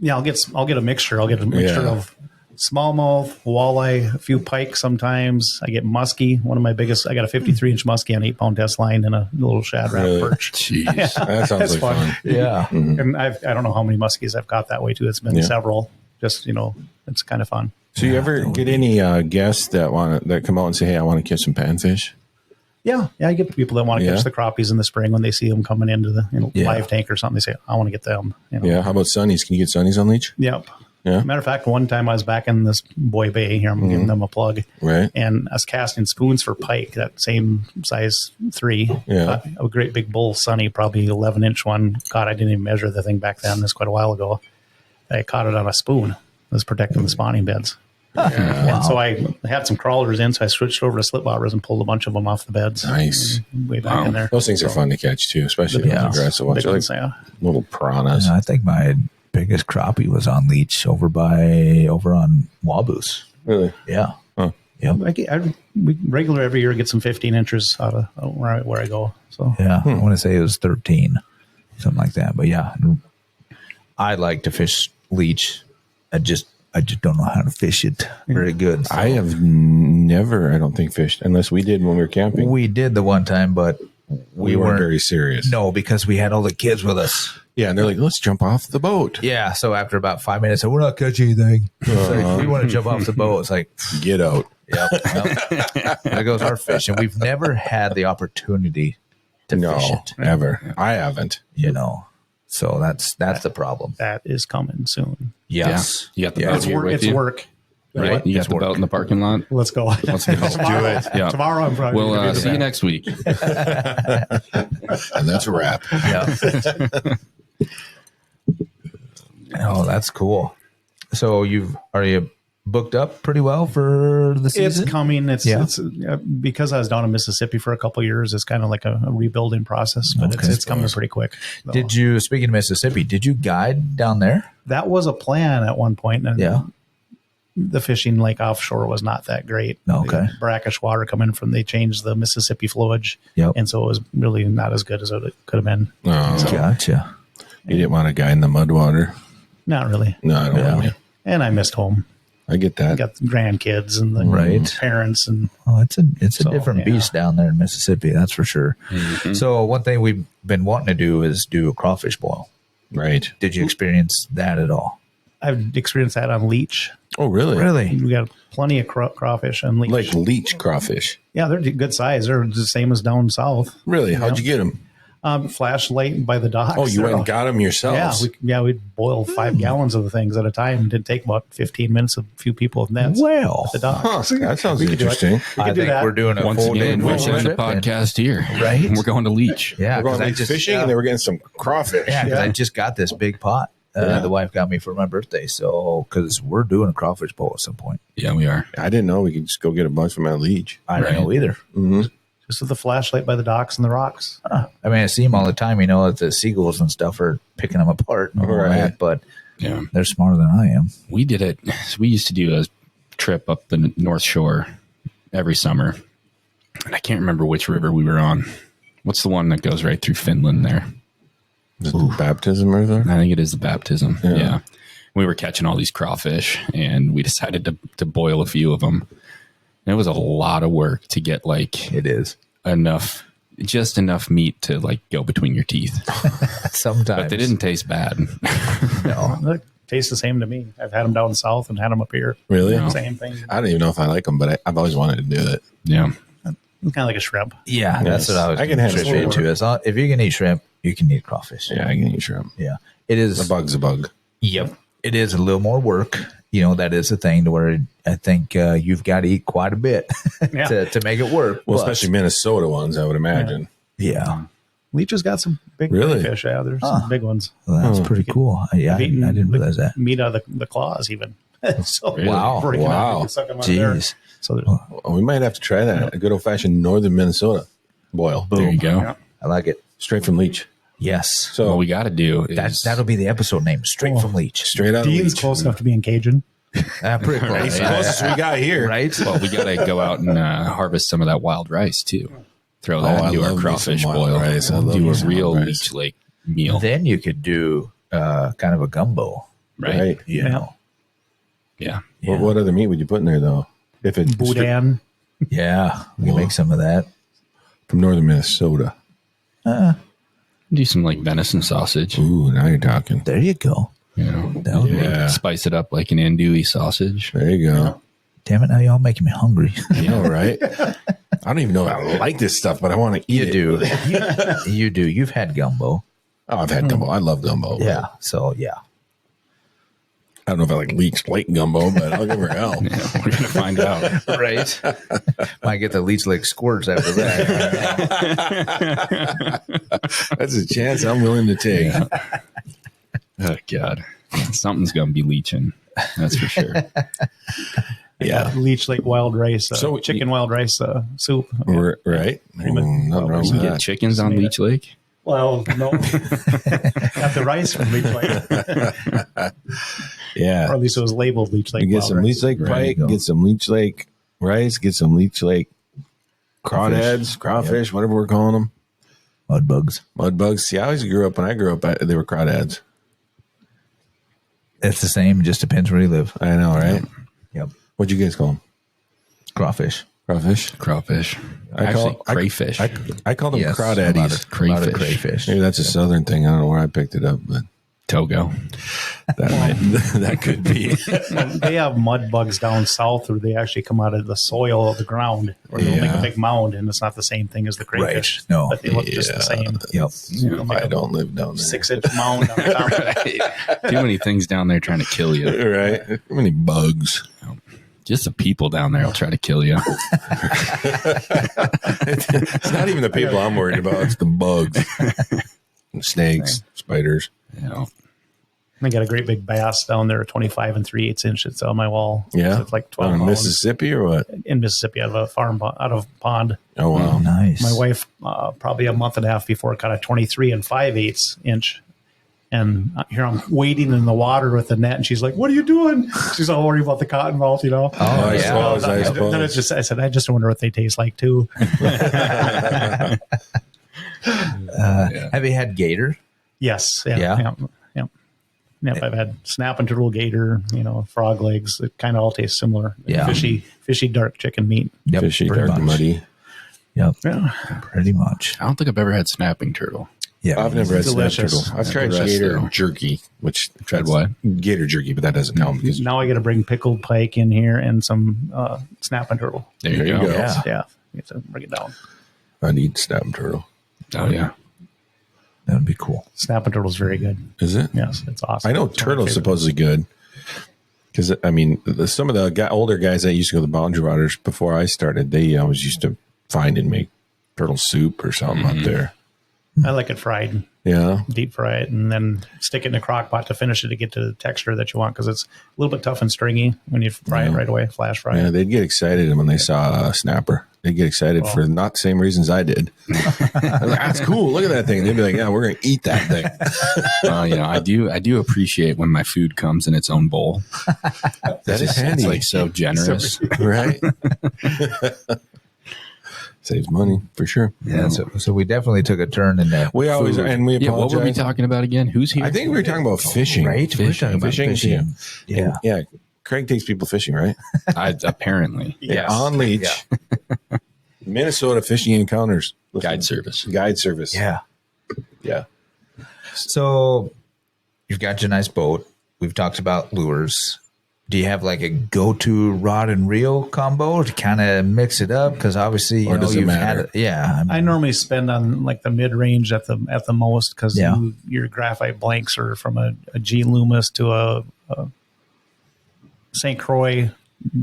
Yeah, I'll get a mixture. I'll get a mixture of smallmouth, walleye, a few pike sometimes. I get muskie. One of my biggest, I got a 53-inch muskie on 8-pound test line and a little shad wrap Really? perch. Jeez. That sounds like fun. Yeah. And I don't know how many muskies I've caught that way too. It's been several. Just, it's kind of fun. So you ever get any guests that come out and say, "Hey, I want to catch some panfish"? Yeah, I get people that want to catch the crappies in the spring when they see them coming into the live tank or something. They say, "I want to get them." Yeah. How about sunnies? Can you get sunnies on Leech? Yep. Yeah. Matter of fact, one time I was back in this Boy Bay here. I'm giving them a plug. Right. And I was casting spoons for pike, that same size 3. Yeah. A great big bull sunny, probably 11-inch one. God, I didn't even measure the thing back then. This was quite a while ago. I caught it on a spoon. It was protecting the spawning beds. And so I had some crawlers in, so I switched over to slip bobbers and pulled a bunch of them off the beds. Nice. Way back in there. Those things are fun to catch too, especially with the aggressive ones. Big They're ones, like yeah. little piranhas. I think my biggest crappie was on Leech over on Waboos. Really? Yeah. Huh. Yep. We regular every year get some 15 inches out of where I go. So Yeah. I want to say it was 13, something like that. But yeah, I like to fish Leech. I just don't know how to fish it very good. So I have never, I don't think, fished unless we did when we were camping. we did the one time, but we weren't very serious. No, because we had all the kids with us. Yeah, and they're like, "Let's jump off the boat." Yeah. So after about 5 minutes, we're not catching anything. It's like, we want to jump off the boat. It's like, Get out. yep. There goes our fish. And we've never had the opportunity to No, fish it, ever. I haven't. So that's the problem. that is coming soon. Yes. You got the boat It's here work. with It's you? work. Right? You got It's the work. boat in the parking lot? Let's go. Let's go. Tomorrow, Yeah. tomorrow I'm probably gonna We'll do see you that. next week. And that's a wrap. Yeah. Oh, that's cool. So are you booked up pretty well for the season? It's coming. It's Yeah. because I was down in Mississippi for a couple of years. It's kind of like a rebuilding process, but Okay. it's coming pretty quick. So Speaking of Mississippi, did you guide down there? that was a plan at one point. And Yeah. the fishing like offshore was not that great. Okay. Brackish water coming from, they changed the Mississippi flowage. Yep. And so it was really not as good as it could have been. Oh, Gotcha. you didn't want a guy in the mud water. Not really. No, I don't Yeah. want you. And I missed home. I get I that. got the grandkids and the Right. parents. And Oh, it's a So, different yeah. beast down there in Mississippi, that's for sure. So one thing we've been wanting to do is do a crawfish boil. Right. Did you experience that at all? I've experienced that on Leech. Oh, really? Really? We got plenty of crawfish on Leech. Like leech crawfish. Yeah, they're good size. They're the same as down south. Really? How'd you get them? Flashlight by the docks. Oh, you went and got them yourselves? Yeah, we'd boil 5 gallons of the things at a time. It did take about 15 minutes, a few people with nets Well, at the dock. Huh, that sounds We could do it. interesting. I do think that. we're doing a Once full day again, we're trip. doing the podcast here. Right? We're going to Leech. Yeah, We're because going I like just fishing and they were getting some crawfish. Yeah, because I just got this big pot. The wife got me for my birthday, so because we're doing a crawfish bowl at some point. Yeah, we are. I didn't know we could just go get a bunch from that leech. I don't know either. Just with the flashlight by the docks and the rocks. I mean, I see them all the time. You know, that the seagulls and stuff are picking them apart and all Right. that, but Yeah. they're smarter than I am. We did it. So we used to do a trip up the North Shore every summer. And I can't remember which river we were on. What's the one that goes right through Finland there? Is it the baptism or there? I think it is the baptism. Yeah. Yeah. We were catching all these crawfish and we decided to boil a few of them. And it was a lot of work to get like It is. just enough meat to like go between your teeth. Sometimes. But they didn't taste bad. No. They taste the same to me. I've had them down south and had them up here. Really? No. Same thing. I don't even know if I like them, but I've always wanted to do it. Yeah. Kind of like a shrimp. Yeah, that's what I was I can handle trip into. shrimp. As long, if you can eat shrimp, you can eat crawfish. Yeah, I can eat shrimp. Yeah. It is. A bug's a bug. Yep. It is a little more work. You know, that is a thing to where I think you've got to eat quite a bit Yeah. to make it work. Well, But, especially Minnesota ones, I would imagine. yeah. Leech has got some big Really? fish. Yeah, there's some big ones. Well, that's pretty cool. Yeah, I Eaten didn't realize that. Meat out of the claws, even. So Wow. break it up, Wow. you can suck 'em out of there. Jeez. So there's, Well, we might have to try that. A good old fashioned northern Minnesota boil. There you go. Yeah. I like it. Straight from Leech. Yes. So What we got to do is That'll be the episode name, Straight from Leech. straight out of Dean's Leech. close enough to be in Cajun. Pretty close. He's the closest we got here. Right? well, we got to go out and harvest some of that wild rice too. Throw that I into our love me crawfish some wild boil. rice. I love Do me a some real wild rice. Leech Lake meal. Then you could do kind of a gumbo. Right? You know? Yeah. What other meat would you put in there, though? If it's Boudin. Yeah. We can make some of that. from northern Minnesota. Do some like venison sausage. Ooh, now you're talking. There you go. You know, That would be- Yeah. spice it up like an andouille sausage. There you go. Damn it, now y'all making me hungry. You know, right? I don't even know if I like this stuff, but I want to eat it. You do. You've had gumbo. Oh, I've had gumbo. I love gumbo. but Yeah. So, yeah. I don't know if I like Leech Lake gumbo, but I'll give her hell. Yeah, we're gonna find out. Right. Might get the Leech Lake squirts after that. That's a chance I'm willing to take. Oh God, something's gonna be leeching. That's for sure. Yeah. Leech Lake wild rice. So- chicken wild rice soup. Right? Nothing wrong You with can get that. chickens on Leech Lake. Well, no. Got the rice from Leech Lake. Or Yeah. at least it was labeled Leech Lake You get wild some rice. Leech Lake There you pike, go. get some Leech Lake rice, get some Leech Lake crawdads, crawfish, whatever we're calling them. Mud bugs. Mud bugs. See, I always grew up, when I grew up, they were crawdads. It's the same. It just depends where you live. I know, right? Yep. What'd you guys call them? Crawfish. Crawfish? Crawfish. I call- Actually, crayfish. I called them Yes, crawdaddies. a lot of Crayfish. crayfish. Maybe that's a southern thing. I don't know where I picked it up, but Togo. that might, that could be. They have mud bugs down south where they actually come out of the soil of the ground or they'll make Yeah. a big mound and it's not the same thing as the crayfish. Right. No. But they look just the same. Yep. I don't live down there. 6-inch mound on top of it. Too many things down there trying to kill you. Right? Too many bugs. Just the people down there will try to kill you. It's not even the people I'm worried about. It's the bugs. Snakes, spiders. You know, I got a great big bass down there, 25 3/8 inches on my wall. Yeah. So it's like 12 On pounds. Mississippi or what? In Mississippi out of a farm, out of pond. Oh, wow. Nice. My wife, probably a month and a half before, caught a 23 5/8 inch. And here I'm wading in the water with the net, and she's like, "What are you doing?" She's all worried about the cottonmouth, you know. Oh, I suppose. Then it's just, I said, I just wonder what they taste like too. Have you had gator? Yes. Yeah. Yep, I've had snapping turtle, gator, you know, frog legs. It kind of all tastes similar. Yeah. Fishy dark chicken meat. Yep, Fishy, pretty dark, much. muddy. Yep, Yeah. pretty much. I don't think I've ever had snapping turtle. Yeah, I've never had snap delicious. turtle. I've tried The rest, gator though. jerky, which Tried what? Gator jerky, but that doesn't count because Now I got to bring pickled pike in here and some snapping turtle. There you There go. you go. Yeah. Yeah, you have to bring it down. I need snap turtle. Oh yeah. that would be cool. Snapping turtle is very good. Is it? Yes, it's awesome. I know It's one of my turtle's favorite. supposedly good because I mean some of the older guys that used to go to the boundary waters before I started, they always used to find and make turtle soup or something up there. I like it fried, Yeah, deep fry it, and then stick it in a crock pot to finish it to get to the texture that you want because it's a little bit tough and stringy when you fry it right away, flash fry yeah. it. They'd get excited when they saw a snapper. They'd get excited for not the same reasons I did. I was like, that's cool. Look at that thing. They'd be like, yeah, we're gonna eat that thing. You know, I do appreciate when my food comes in its own bowl. That is handy, It's like so generous. right? Saves money for sure. Yeah, so we definitely took a turn in that. We always food, and we Yeah, what were we apologize. talking about again? Who's here? I think we were talking about fishing, right? We're talking about Fishing, fishing. Yeah. Yeah. Craig takes people fishing, right? Apparently. Yes. On Leech. Minnesota Fishing Encounters. Guide service. Guide service. Yeah. Yeah. So you've got your nice boat. We've talked about lures. Do you have like a go-to rod and reel combo to kind of mix it up? Because obviously, you Or know, does it you've matter? had, yeah. I normally spend on like the mid range at the most because Yeah. your graphite blanks are from a G Loomis to a St. Croix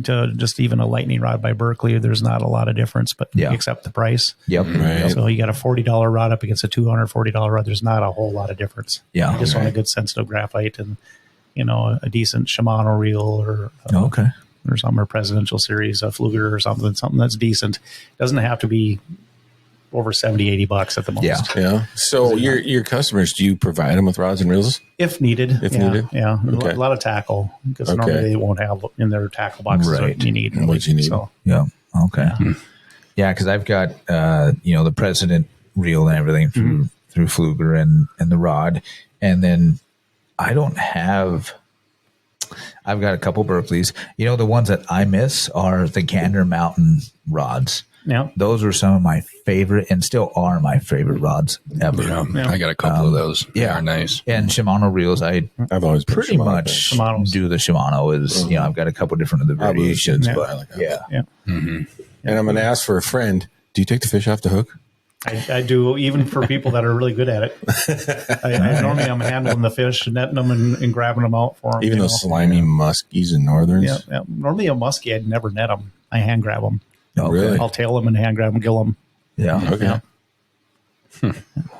to just even a lightning rod by Berkeley. There's not a lot of difference, but Yeah. except the price. Yep. Right. So you got a $40 rod up against a $240 rod. There's not a whole lot of difference. Yeah. You just want a Okay. good sensitive graphite and, you know, a decent Shimano reel or Okay. or some or Presidential Series, a Fluger or something that's decent. Doesn't have to be over $70-$80 at the most. Yeah. Yeah. So your customers, do you provide them with rods and reels? If needed. If yeah, needed? Yeah. Okay. A lot of tackle because Okay. normally they won't have in their tackle boxes Right. what you need. really. What you need. So, Yeah. Okay. Yeah, because I've got you know, the President reel and everything through Fluger and the rod, and then I don't have. I've got a couple Berkeleys. You know, the ones that I miss are the Gander Mountain rods. yeah. Those were some of my favorite, and still are my favorite rods ever. Yeah, I got a couple of those. They yeah. are nice. And Shimano reels, I I've always been pretty Shimano much fan. Shimano's. do the Shimano. Is you know, I've got a couple different of the variations, Yeah. but I like that. yeah. Yeah. And I'm going to ask for a friend. Do you take the fish off the hook? I do, even for people that are really good at it. I normally I'm handling the fish, netting them and grabbing them out for them. Even those slimy muskies and northerns? Yeah, yeah. Normally a muskie, I'd never net them. I hand grab them. Okay. Really? I'll tail them and hand grab them, gill them. Yeah. Okay. Yeah. Well,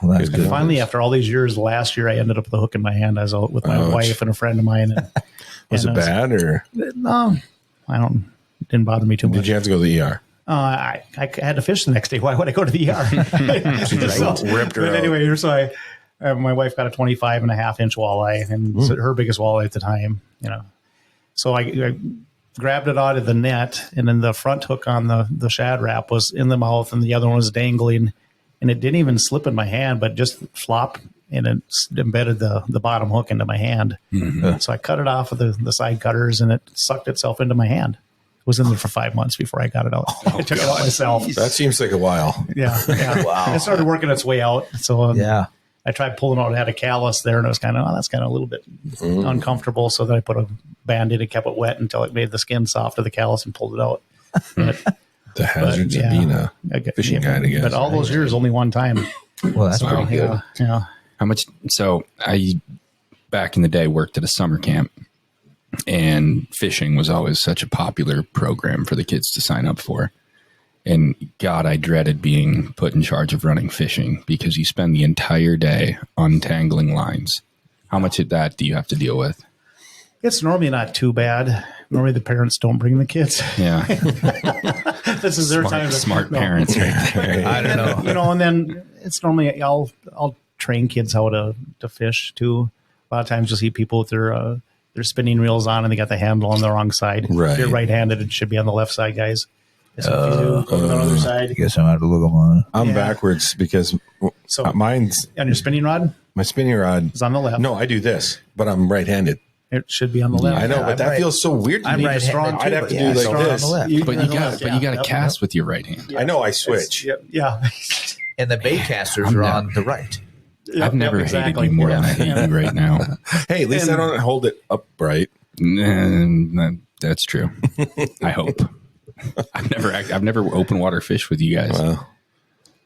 that's Good. good. Finally, after all these years, last year I ended up with a hook in my hand. I was out with my Ouch. wife and a friend of mine. And, Was it and bad or No, I don't. It didn't bother me too much. did you have to go to the ER? I had to fish the next day. Why would I go to the ER? Ripped her but out. anyway, so my wife got a 25.5-inch walleye, and it's her biggest walleye at the time. You know, so I grabbed it out of the net, and then the front hook on the shad wrap was in the mouth, and the other one was dangling, and it didn't even slip in my hand, but just flop, and it embedded the bottom hook into my hand. So I cut it off with the side cutters, and it sucked itself into my hand. It was in there for 5 months before I got it out. I took it out myself. That seems like a while. Yeah. Wow. It started working its way out. So Yeah. I tried pulling out. It had a callus there, and it was that's kind of a little bit uncomfortable. So then I put a Band-Aid and kept it wet until it made the skin soft of the callus and pulled it out. But, The hazards yeah. of being a I get- fishing guide, I guess. But all those years, only one time. Well, that's Wow. pretty good. Yeah. How much? So I, back in the day, worked at a summer camp, and fishing was always such a popular program for the kids to sign up for. And God, I dreaded being put in charge of running fishing because you spend the entire day untangling lines. How much of that do you have to deal with? It's normally not too bad. Normally the parents don't bring the kids. Yeah, This is their time. smart No. parents right there. I don't know. You know, and then it's normally I'll train kids how to fish too. A lot of times you'll see people with their spinning reels on and they got the handle on the wrong side. Right. If you're right-handed, it should be on the left side, guys. So if you do, go to the other I side. guess I'm going to have to look them on. I'm backwards because So mine's on your spinning rod, my spinning rod. it's on the left. No, I do this, but I'm right-handed. It should be on the left. I know, but I'm that right. feels so weird to I'm me. right-handed strong, too, I'd have but to yeah, do like strong on this. the left. But you got to Yep. cast with your right hand. I know, I switch. Yeah. And the bait casters are on the right. I've never hated you more than I hate you right now. Hey, at least I don't hold it upright. That's true. I hope. I've never open water fished with you guys. Well,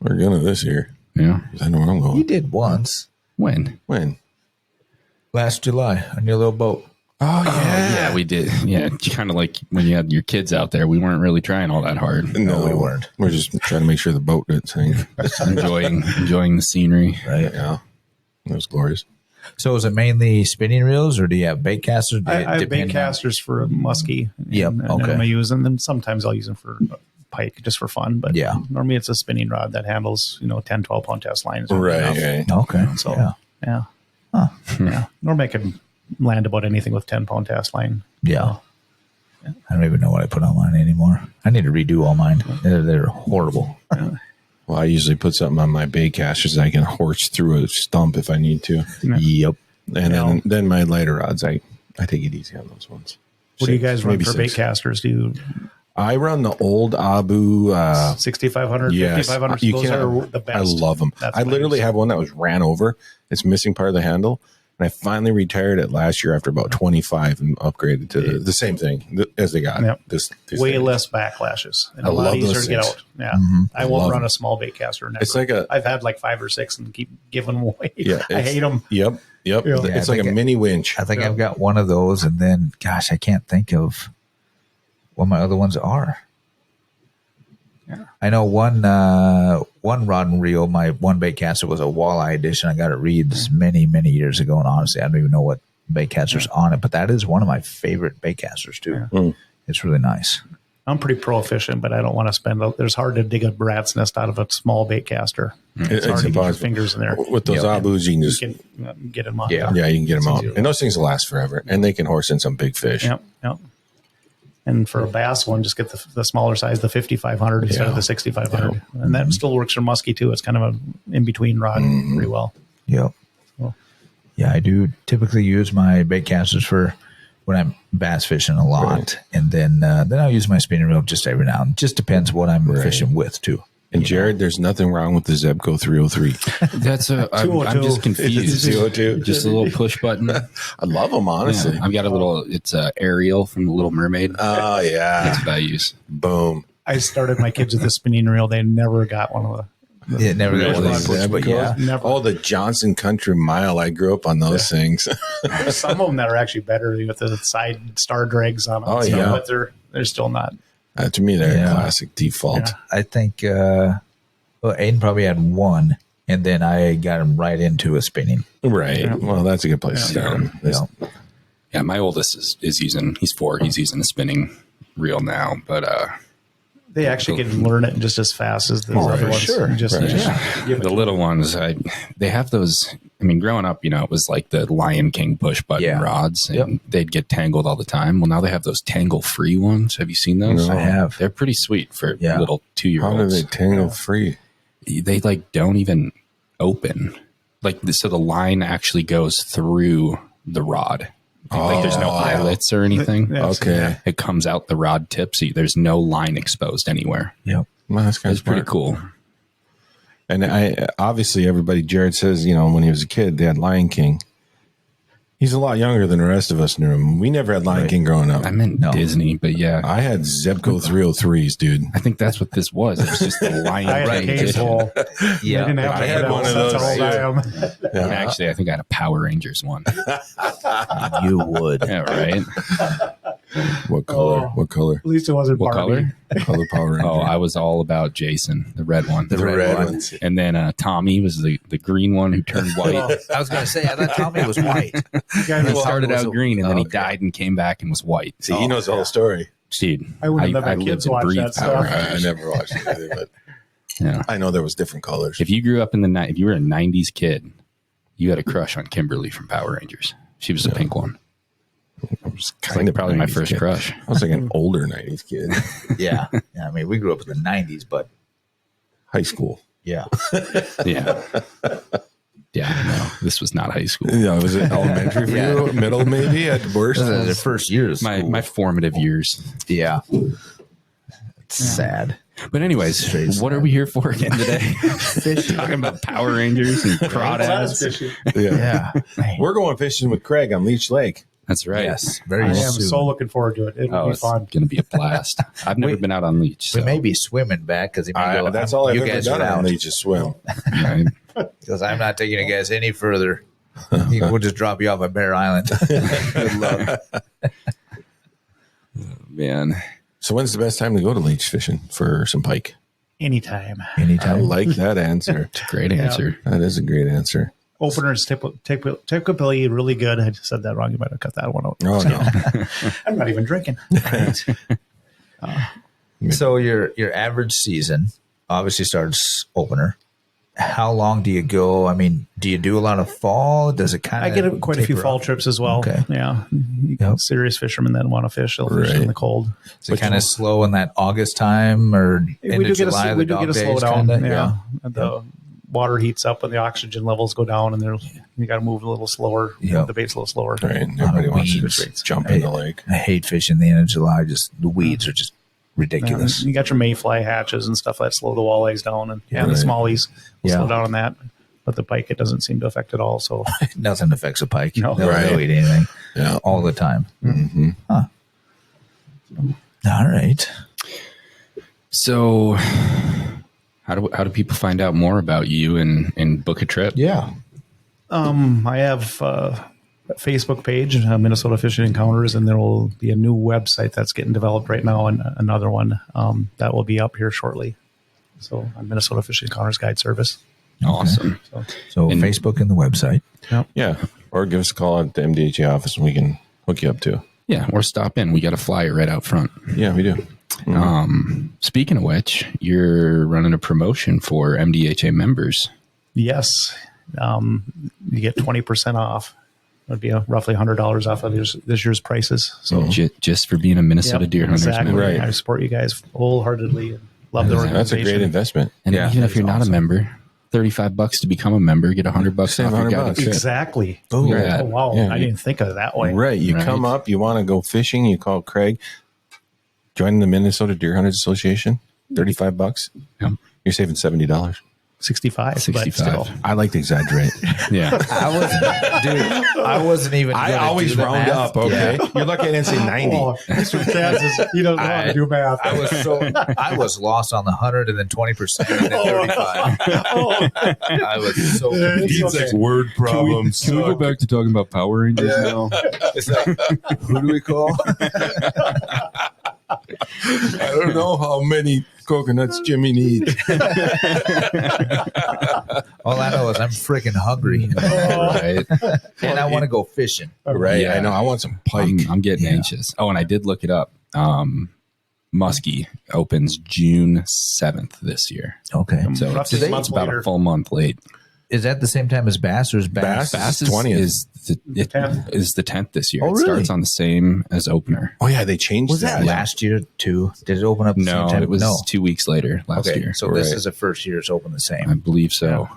we're gonna this year. Yeah. I know where I'm You going. did once When? When? last July on your little boat. Oh Yeah, we did. Yeah, kind of like when you had your kids out there. We weren't really trying all that hard. No, we weren't. We're just trying to make sure the boat didn't sink. enjoying the scenery. Right. Yeah, it was glorious. So is it mainly spinning reels, or do you have bait casters? Do I it have depend bait on- casters for a muskie. Yep, And okay. I use them. And sometimes I'll use them for pike just for fun. But Yeah. normally it's a spinning rod that handles 10, 12 pound test lines. Right. Okay. So yeah. yeah. Yeah. Normally I can land about anything with 10-pound test line. Yeah. I don't even know what I put on mine anymore. I need to redo all mine. They're horrible. Well, I usually put something on my bait casters that I can horse through a stump if I need to. Yep. And then my lighter rods, I take it easy on those ones. What do you guys run maybe for bait 6. casters? Do you I run the old Abu. 6,500, Yes, 5,500? you Those can. are the best. I love them. That's I what literally use. have one that was ran over. It's missing part of the handle. And I finally retired it last year after about 25 and upgraded to the same thing as they got. Yep. This way thing. less backlashes. And I a lot love easier those to get things. out. Yeah. I love won't run them. a small bait caster. Never. It's like I've had like 5 or 6 and keep giving them away. Yeah, I hate them. Yep. Yeah. It's I like a think mini winch. I think I've got one of those, and then, gosh, I can't think of what my other ones are. Yeah. I know one rod and reel. My one bait caster was a walleye edition. I got at Reed's many years ago, and honestly, I don't even know what bait caster's on it. But that is one of my favorite bait casters too. Mm. It's really nice. I'm pretty proficient, but I don't want to spend. There's hard to dig a rat's nest out of a small bait caster. It's hard to get your impossible. fingers in there. With those Abus, you can just You can get them on. Yeah. you can get them out, easier. and those things will last forever, and they can horse in some big fish. Yep. And for a bass one, just get the smaller size, the 5,500 instead Yeah. of the 6,500, and that still works for muskie too. It's kind of a in between rod pretty well. Yep. Cool. Yeah, I do typically use my bait casters for when I'm bass fishing a lot, Right. and then I'll use my spinning reel just every now and then. Just depends what I'm fishing with too. And Jared, there's nothing wrong with the Zebco 303. That's I'm just confused. It's a 202. Just a little push button. I love them, honestly. Yeah, I've got a little. It's Ariel from the Little Mermaid. Oh yeah, That's what I use. boom. I started my kids with a spinning reel. They never got one of It never Really? goes like push, but yeah. Never. Oh, the Johnson Country Mile. I grew up on those things. There's some of them that are actually better with the side star drags on them. Oh, and stuff, yeah. but they're still not. To me, they're Yeah. a classic default. Yeah. I think Aiden probably had one, and then I got him right into a spinning. Right. Yeah. Well, that's a good place to start. Yeah. Yeah, my oldest is using. He's 4. He's using a spinning reel now, but They actually can learn it just as fast as the other for ones. sure. You just Right. give it the little ones, they have those. I mean, growing up, it was like the Lion King push button Yeah. rods, and Yep. they'd get tangled all the time. Well, now they have those tangle free ones. Have you seen those? No. I have. They're pretty sweet for Yeah. little 2-year-olds. How do they tangle free? They like don't even open. Like so, the line actually goes through the rod. Like there's no eyelets or anything. Yeah. Okay. It comes out the rod tips. There's no line exposed anywhere. Yep. Well, that's kind It's of pretty cool. And I obviously everybody, Jared says, when he was a kid, they had Lion King. He's a lot younger than the rest of us in the room. We never had Lion King growing up. I meant No. Disney, but yeah, I had Zebco 303s, dude. I think that's what this was. It was just the Lion I had King a case edition. hole. Yeah. I didn't have I to had have one of That's those, how old I am. And actually, I think I had a Power Rangers one. You would. Yeah, right. What color? What color? At least it wasn't What Barbie. color? Color Power Ranger. Oh, I was all about Jason, the red one. The red one. ones. And then Tommy was the green one who turned white. I was going to say, I thought Tommy was white. He started was out a- green, and then he okay. died and came back and was white. See, he knows the whole story. Dude, I wouldn't let my lived kids and watch breathed that Power stuff. Rangers. I never watched it either, but Yeah. I know there was different colors. If you grew up if you were a '90s kid, you had a crush on Kimberly from Power Rangers. She was the pink one. I was It's like probably my 90s first kid. crush. I was like an older 90s kid. Yeah. I mean, we grew up in the 90s, but High school. yeah. Yeah. Yeah, no, this was not high school. Yeah, was it elementary for you? Middle, maybe at worst. The first year of school. My formative years. Yeah. It's sad. But anyways, Straight what are we here for again today? Talking about Power Rangers and crawdads. Yeah. Yeah. We're going fishing with Craig on Leech Lake. That's right. Yes. Very I am soon. so looking forward to it. It'll Oh, be it's fun. going to be a blast. I've never been out on Leech. We So. may be swimming back because That's all I've you ever guys done are on out. Leech is swim. Right? Because I'm not taking you guys any further. We'll just drop you off at Bear Island. Good luck. Man. So when's the best time to go to Leech fishing for some pike? Anytime. I Anytime. like that answer. Great answer. That is a great answer. Openers typically really good. I just said that wrong. You might have cut that one out. Oh, no. I'm not even drinking. So your average season obviously starts opener. How long do you go? I mean, do you do a lot of fall? Does it kind of? I get quite a few fall trips as well. Okay. Yeah. You got serious fishermen that want to fish. They'll fish Right. in the cold. Is it kind of slow in that August time or We into do get July? we the do get a dog days slowdown. kinda? Yeah. The water heats up and the oxygen levels go down, and you got to move a little slower. Yeah. The bait's a little slower. Right. Everybody wants to weeds. just jump in the lake. I hate fishing the end of July. Just the weeds are just ridiculous. You got your mayfly hatches and stuff that slow the walleyes down, and the Right. smallies will Yeah. slow down on that. But the pike, it doesn't seem to affect at all. So Nothing affects a pike. No. They'll Right. eat anything Yeah. all the time. Mm-hmm. All right. So how do people find out more about you and book a trip? Yeah. I have a Facebook page, Minnesota Fishing Encounters, and there will be a new website that's getting developed right now, and another one that will be up here shortly. So on Minnesota Fishing Encounters Guide Service. Awesome. So And- Facebook and the website. Yeah. Or give us a call at the MDHA office and we can hook you up too. Yeah, or stop in. We got a flyer right out front. Yeah, we do. Speaking of which, you're running a promotion for MDHA members. Yes, you get 20% off. It would be roughly $100 off of this year's prices. So Just for being a Minnesota Yep, Deer Hunters exactly. member. Right. I support you guys wholeheartedly. And love the That's a organization. great investment. And Yeah, even if you're that's not awesome. a member, $35 to become a member, get $100 Save off your $100 guided trip. Exactly. Oh, You're at- Oh, wow. Yeah, I didn't think of it that way. Right. You Right. come up, you want to go fishing, you call Craig, join the Minnesota Deer Hunters Association, $35. Yep. You're saving $70. 65. But 65. still. I like to exaggerate. Yeah. I wasn't even. I gonna always do the round math. up, okay? Yeah. You're looking and say 90. Oh, he's from Kansas. He doesn't know how to do math. I was lost on the 100 and then 20% and then 35. I was so It's confused. okay. word problems. Can we go back to talking about Power Rangers now? It's like, who do we call? I don't know how many coconuts Jimmy needs. All I know is I'm freaking hungry, Right. and I want to go fishing. Right. Yeah. I know. I want some pike. I'm getting Yeah. anxious. Oh, and I did look it up. Muskie opens June 7th this year. Okay, So Roughly it's, a month it's about later. a full month late. is that the same time as Bass, or is Bass? Bass? Bass 20th. is the 10th this year. Oh, It really? starts on the same as opener. Oh, yeah. They changed Was that that. last year too? Did it open up the No, same time? it was no. 2 weeks later last Okay, year. so this Right. is the first year it's open the I same. believe so.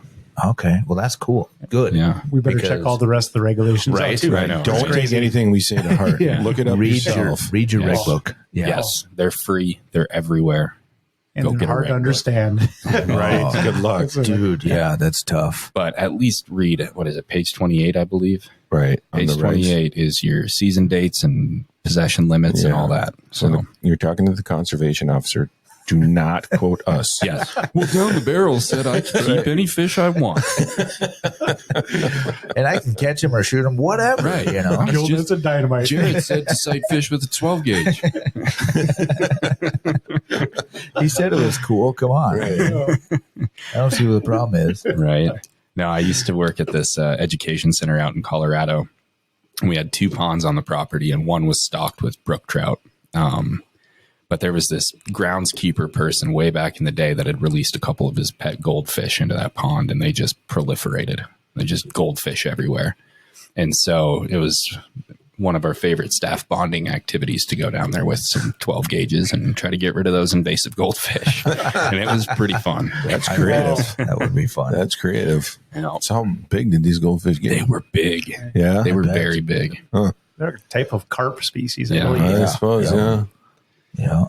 Okay, well that's cool. Good. Yeah. We better check Because- all the rest of the regulations out, Right, too. right. know. Don't take anything we say to heart. Yeah. Look it up Read yourself. your reg Yes. book. Yeah. Yes. They're free. They're everywhere. And Go they're get a hard red to book. understand. Right. Good luck. Dude. Yeah, that's tough. But at least read, what is it, page 28, I believe. Right. On Page the rights. 28 is your season dates and possession limits and Yeah. all that. So So, you're talking to the conservation officer. Do not quote us. yes. Well, down the barrel said I can keep any fish I want. And I can catch him or shoot him, whatever. Right. You know. It's Killed just- it's a dynamite. Jared said to sight fish with a 12 gauge. He said it was cool. Come on. I don't see what the problem is. Right. No, I used to work at this education center out in Colorado. We had 2 ponds on the property, and one was stocked with brook trout. But there was this groundskeeper person way back in the day that had released a couple of his pet goldfish into that pond, and they just proliferated. There's just goldfish everywhere. And so it was one of our favorite staff bonding activities to go down there with some 12 gauges and try to get rid of those invasive goldfish. And it was pretty fun. That's creative. That would be fun. That's creative. You know, So how big did these goldfish get? they were big. Yeah, They were I bet. very big. They're a type of carp species. Yeah. I believe. I suppose, yeah. Yeah.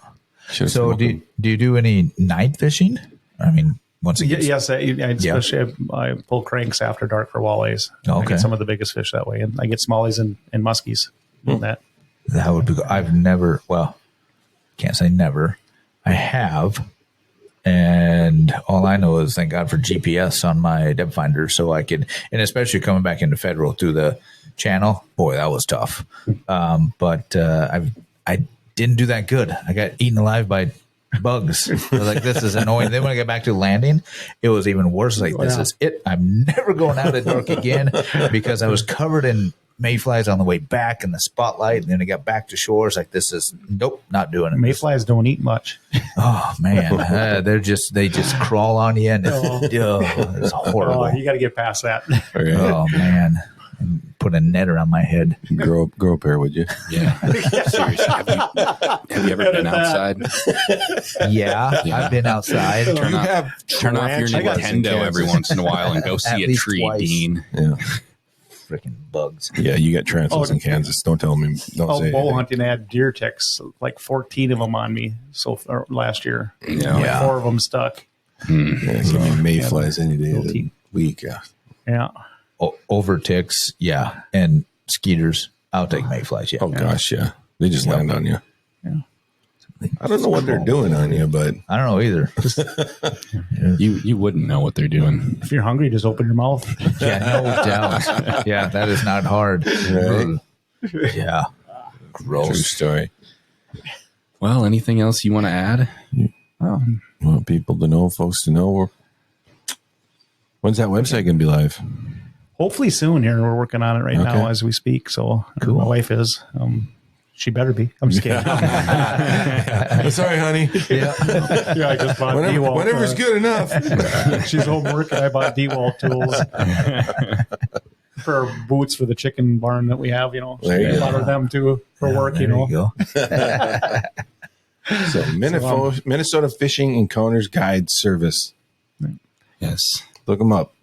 Should've So smoked do you do any night fishing? I mean, once again, Yes, especially I pull cranks after dark for walleyes. I Okay. get some of the biggest fish that way, and I get smallies and muskies. That that would be good. I've never, well, can't say never. I have. And all I know is thank God for GPS on my depth finder, so I could, and especially coming back into federal through the channel, boy, that was tough. But I didn't do that good. I got eaten alive by bugs. I was like, this is annoying. Then when I got back to landing, it was even worse. Like, this is it. I'm never going out at dark again because I was covered in mayflies on the way back in the spotlight, and then I got back to shore. It's like, this is nope, not doing it. mayflies don't eat much. Oh man, they just crawl on you, and it's horrible. Oh, you got to get past that. All right. Oh man, and put a net around my head. Grow up here, would you? Yeah. Seriously. Have you ever been outside? Yeah, I've been outside. Turn off your tarantulas in Nintendo every Kansas. once in a while and go At see a least tree, twice. Dean. Yeah. Freaking bugs. Yeah, you got tarantulas in Kansas. Don't tell me. Don't Oh, say bow anything. hunting, I had deer ticks, like 14 of them on me last year. Yeah. Yeah. 4 of them stuck. Yeah, give me mayflies any day of the Guilty. week. Yeah. Yeah. Over ticks, yeah, and skeeters. I'll take mayflies. Yeah. Oh gosh, yeah. They just land on you. Yeah. I don't know what they're doing on you, but I don't know either. You wouldn't know what they're doing. If you're hungry, just open your mouth. Yeah, no doubt. Yeah, that is not hard. Right. Yeah. true Gross. story. Well, anything else you want to add? Want people to know, folks to know. When's that website going to be live? Hopefully soon here. We're working on it right now as we speak. So Cool. my wife is. She better be. I'm just kidding. Sorry, honey. Yeah. Yeah, I just bought DeWalt. Whenever's good enough. She's home working. I bought DeWalt tools for our boots for the chicken barn that we have. You know, There you a go. lot of them too for work. There You know, go. So Minnesota Fishing Encounters Guide Service. Yes. Look them up.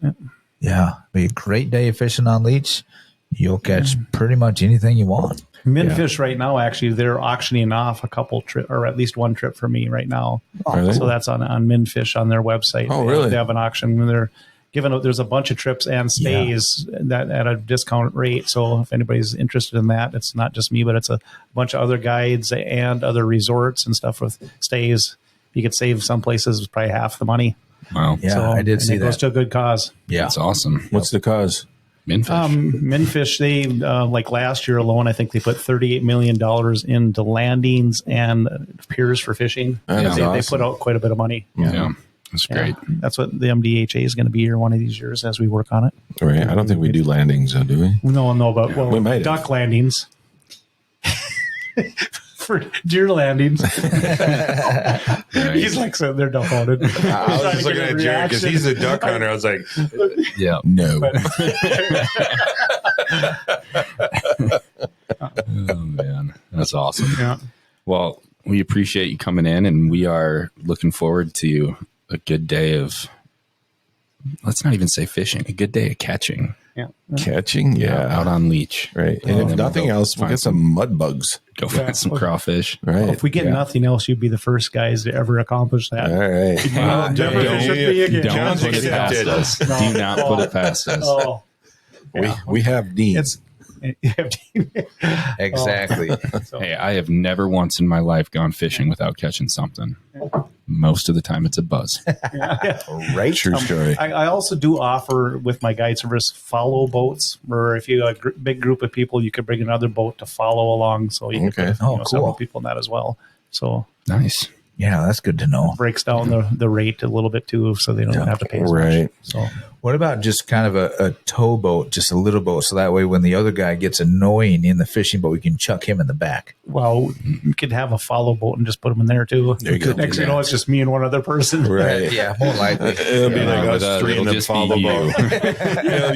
Yeah. Be a great day of fishing on Leech. You'll catch pretty much anything you want. Minfish right now. Actually, they're auctioning off a couple trip, or at least one trip for me right now. Are they? So that's on Minfish on their website. Oh, They- really? They have an auction. They're giving out. There's a bunch of trips and stays that at a discount rate. So if anybody's interested in that, it's not just me, but it's a bunch of other guides and other resorts and stuff with stays. You could save some places probably half the money. Wow. Yeah, So, I did and see it goes that. to a good cause. Yeah. That's awesome. What's the cause? Minfish. Minfish, they like last year alone, I think they put $38 million into landings and piers for fishing. That's They awesome. put out quite a bit of money. Yeah. That's great. Yeah. That's what the MDHA is going to be here one of these years as we work on it. Right. I don't think we do landings, though, do we? No, but We might have. duck landings. For deer landings. He's like sitting there dumbfounded. I was just looking at Jared because he's a duck hunter. I was like, Yeah. No. Oh, man. That's awesome. Yeah. Well, we appreciate you coming in, and we are looking forward to a good day of, let's not even say fishing, a good day of catching Yeah. Catching? Yeah. out on Leech. Right. And if then nothing we'll else, we'll find get some mud bugs. Go find some crawfish. Right. Well, if we get nothing else, you'd be the first guys to ever accomplish that. All right. Never Don't- should be again. Don't John's put it past accepted. us. Do not put it past us. Oh, We have Dean. it's Exactly. Hey, I have never once in my life gone fishing without catching something. Most of the time, it's a buzz. Right? True story. I also do offer with my guide service follow boats, where if you have a big group of people, you could bring another boat to follow along. So you Okay. can put Oh, several cool. people in that as well. So Nice. Yeah, that's good to know. breaks down the rate a little bit too, so they don't have to pay as Right. much. So What about just kind of a towboat, just a little boat, so that way when the other guy gets annoying in the fishing boat, we can chuck him in the back. well, you could have a follow boat and just put them in there too. There you go. Next thing you know, it's just me and one other person. Right. Yeah, more likely. It'll be like but, us three in it'll the just be follow you. boat.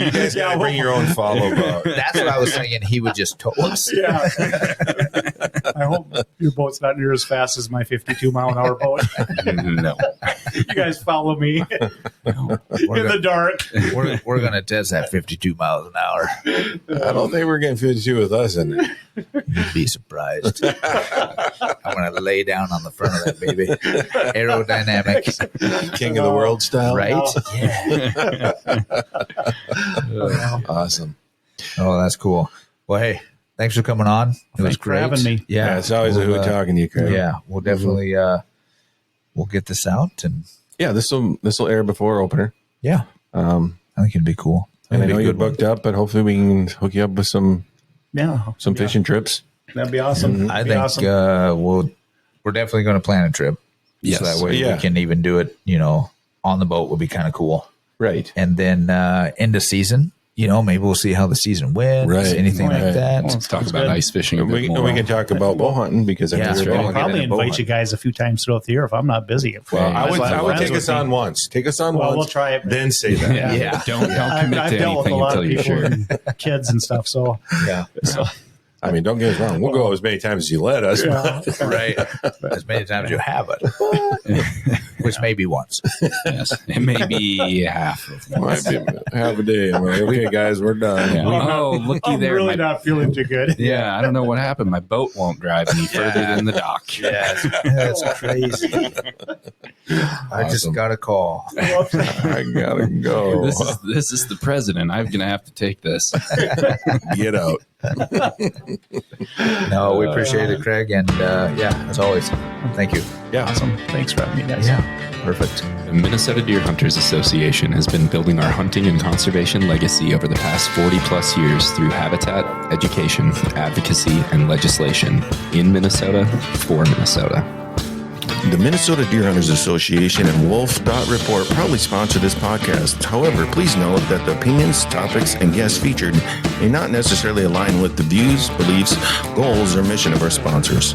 You guys got to bring your own follow boat. That's what I was thinking. He would just tow us. Yeah. I hope your boat's not near as fast as my 52-mile-an-hour boat. No. You guys follow me in the dark. We're going to test that 52 miles an hour. I don't think we're getting 52 with us in it. You'd be surprised. I'm going to lay down on the front of that baby. Aerodynamics. King of the world style. Right? Yeah. Awesome. Oh, that's cool. Well, hey, thanks for coming on. It was Thanks for great. having me. Yeah, it's always a hoot talking to you, Craig. Yeah, we'll definitely we'll get this out, and Yeah, this will air before opener. yeah, I think it'd be cool. And I It'd know be a you're good one. booked up, but hopefully we can hook you up with some fishing trips. That'd be awesome. I That'd be think awesome. we're definitely going to plan a trip. Yes. So that way Yeah. we can even do it, on the boat would be kind of cool. Right. And then end of season, maybe we'll see how the season went, Right. anything Right. like that. Let's talk about good. ice fishing a And bit we more. can talk about bow hunting because I Yeah, think that's we're right. all I'll get probably in a boat invite you hunt. guys a few times throughout the year if I'm not busy. Well, I would Friends take with us me. on once. Take us on Well, once. we'll try it. Then say that. Yeah. Don't commit I've to dealt with a anything lot until of you're people sure. and kids and stuff. So, Yeah. I mean, don't get us wrong. We'll go as many times as you let us. Right. As many times as you have it, which may be once. Yes. It may be half of one. Might be half a day. I'm like, okay, guys, we're done. Yeah. Oh, looky I'm there. really my- not feeling too good. Yeah, I don't know what happened. My boat won't drive any further than the dock. Yeah, that's crazy. I just Awesome. got a call. I gotta go. This is the president. I'm gonna have to take this. Get out. No, we appreciate it, Craig, and as always, thank you. Yeah. Awesome. Thanks for having me, guys. Perfect. The Minnesota Deer Hunters Association has been building our hunting and conservation legacy over the past 40 plus years through habitat, education, advocacy, and legislation in Minnesota for Minnesota. The Minnesota Deer Hunters Association and wolf.report proudly sponsor this podcast. However, please note that the opinions, topics, and guests featured may not necessarily align with the views, beliefs, goals, or mission of our sponsors.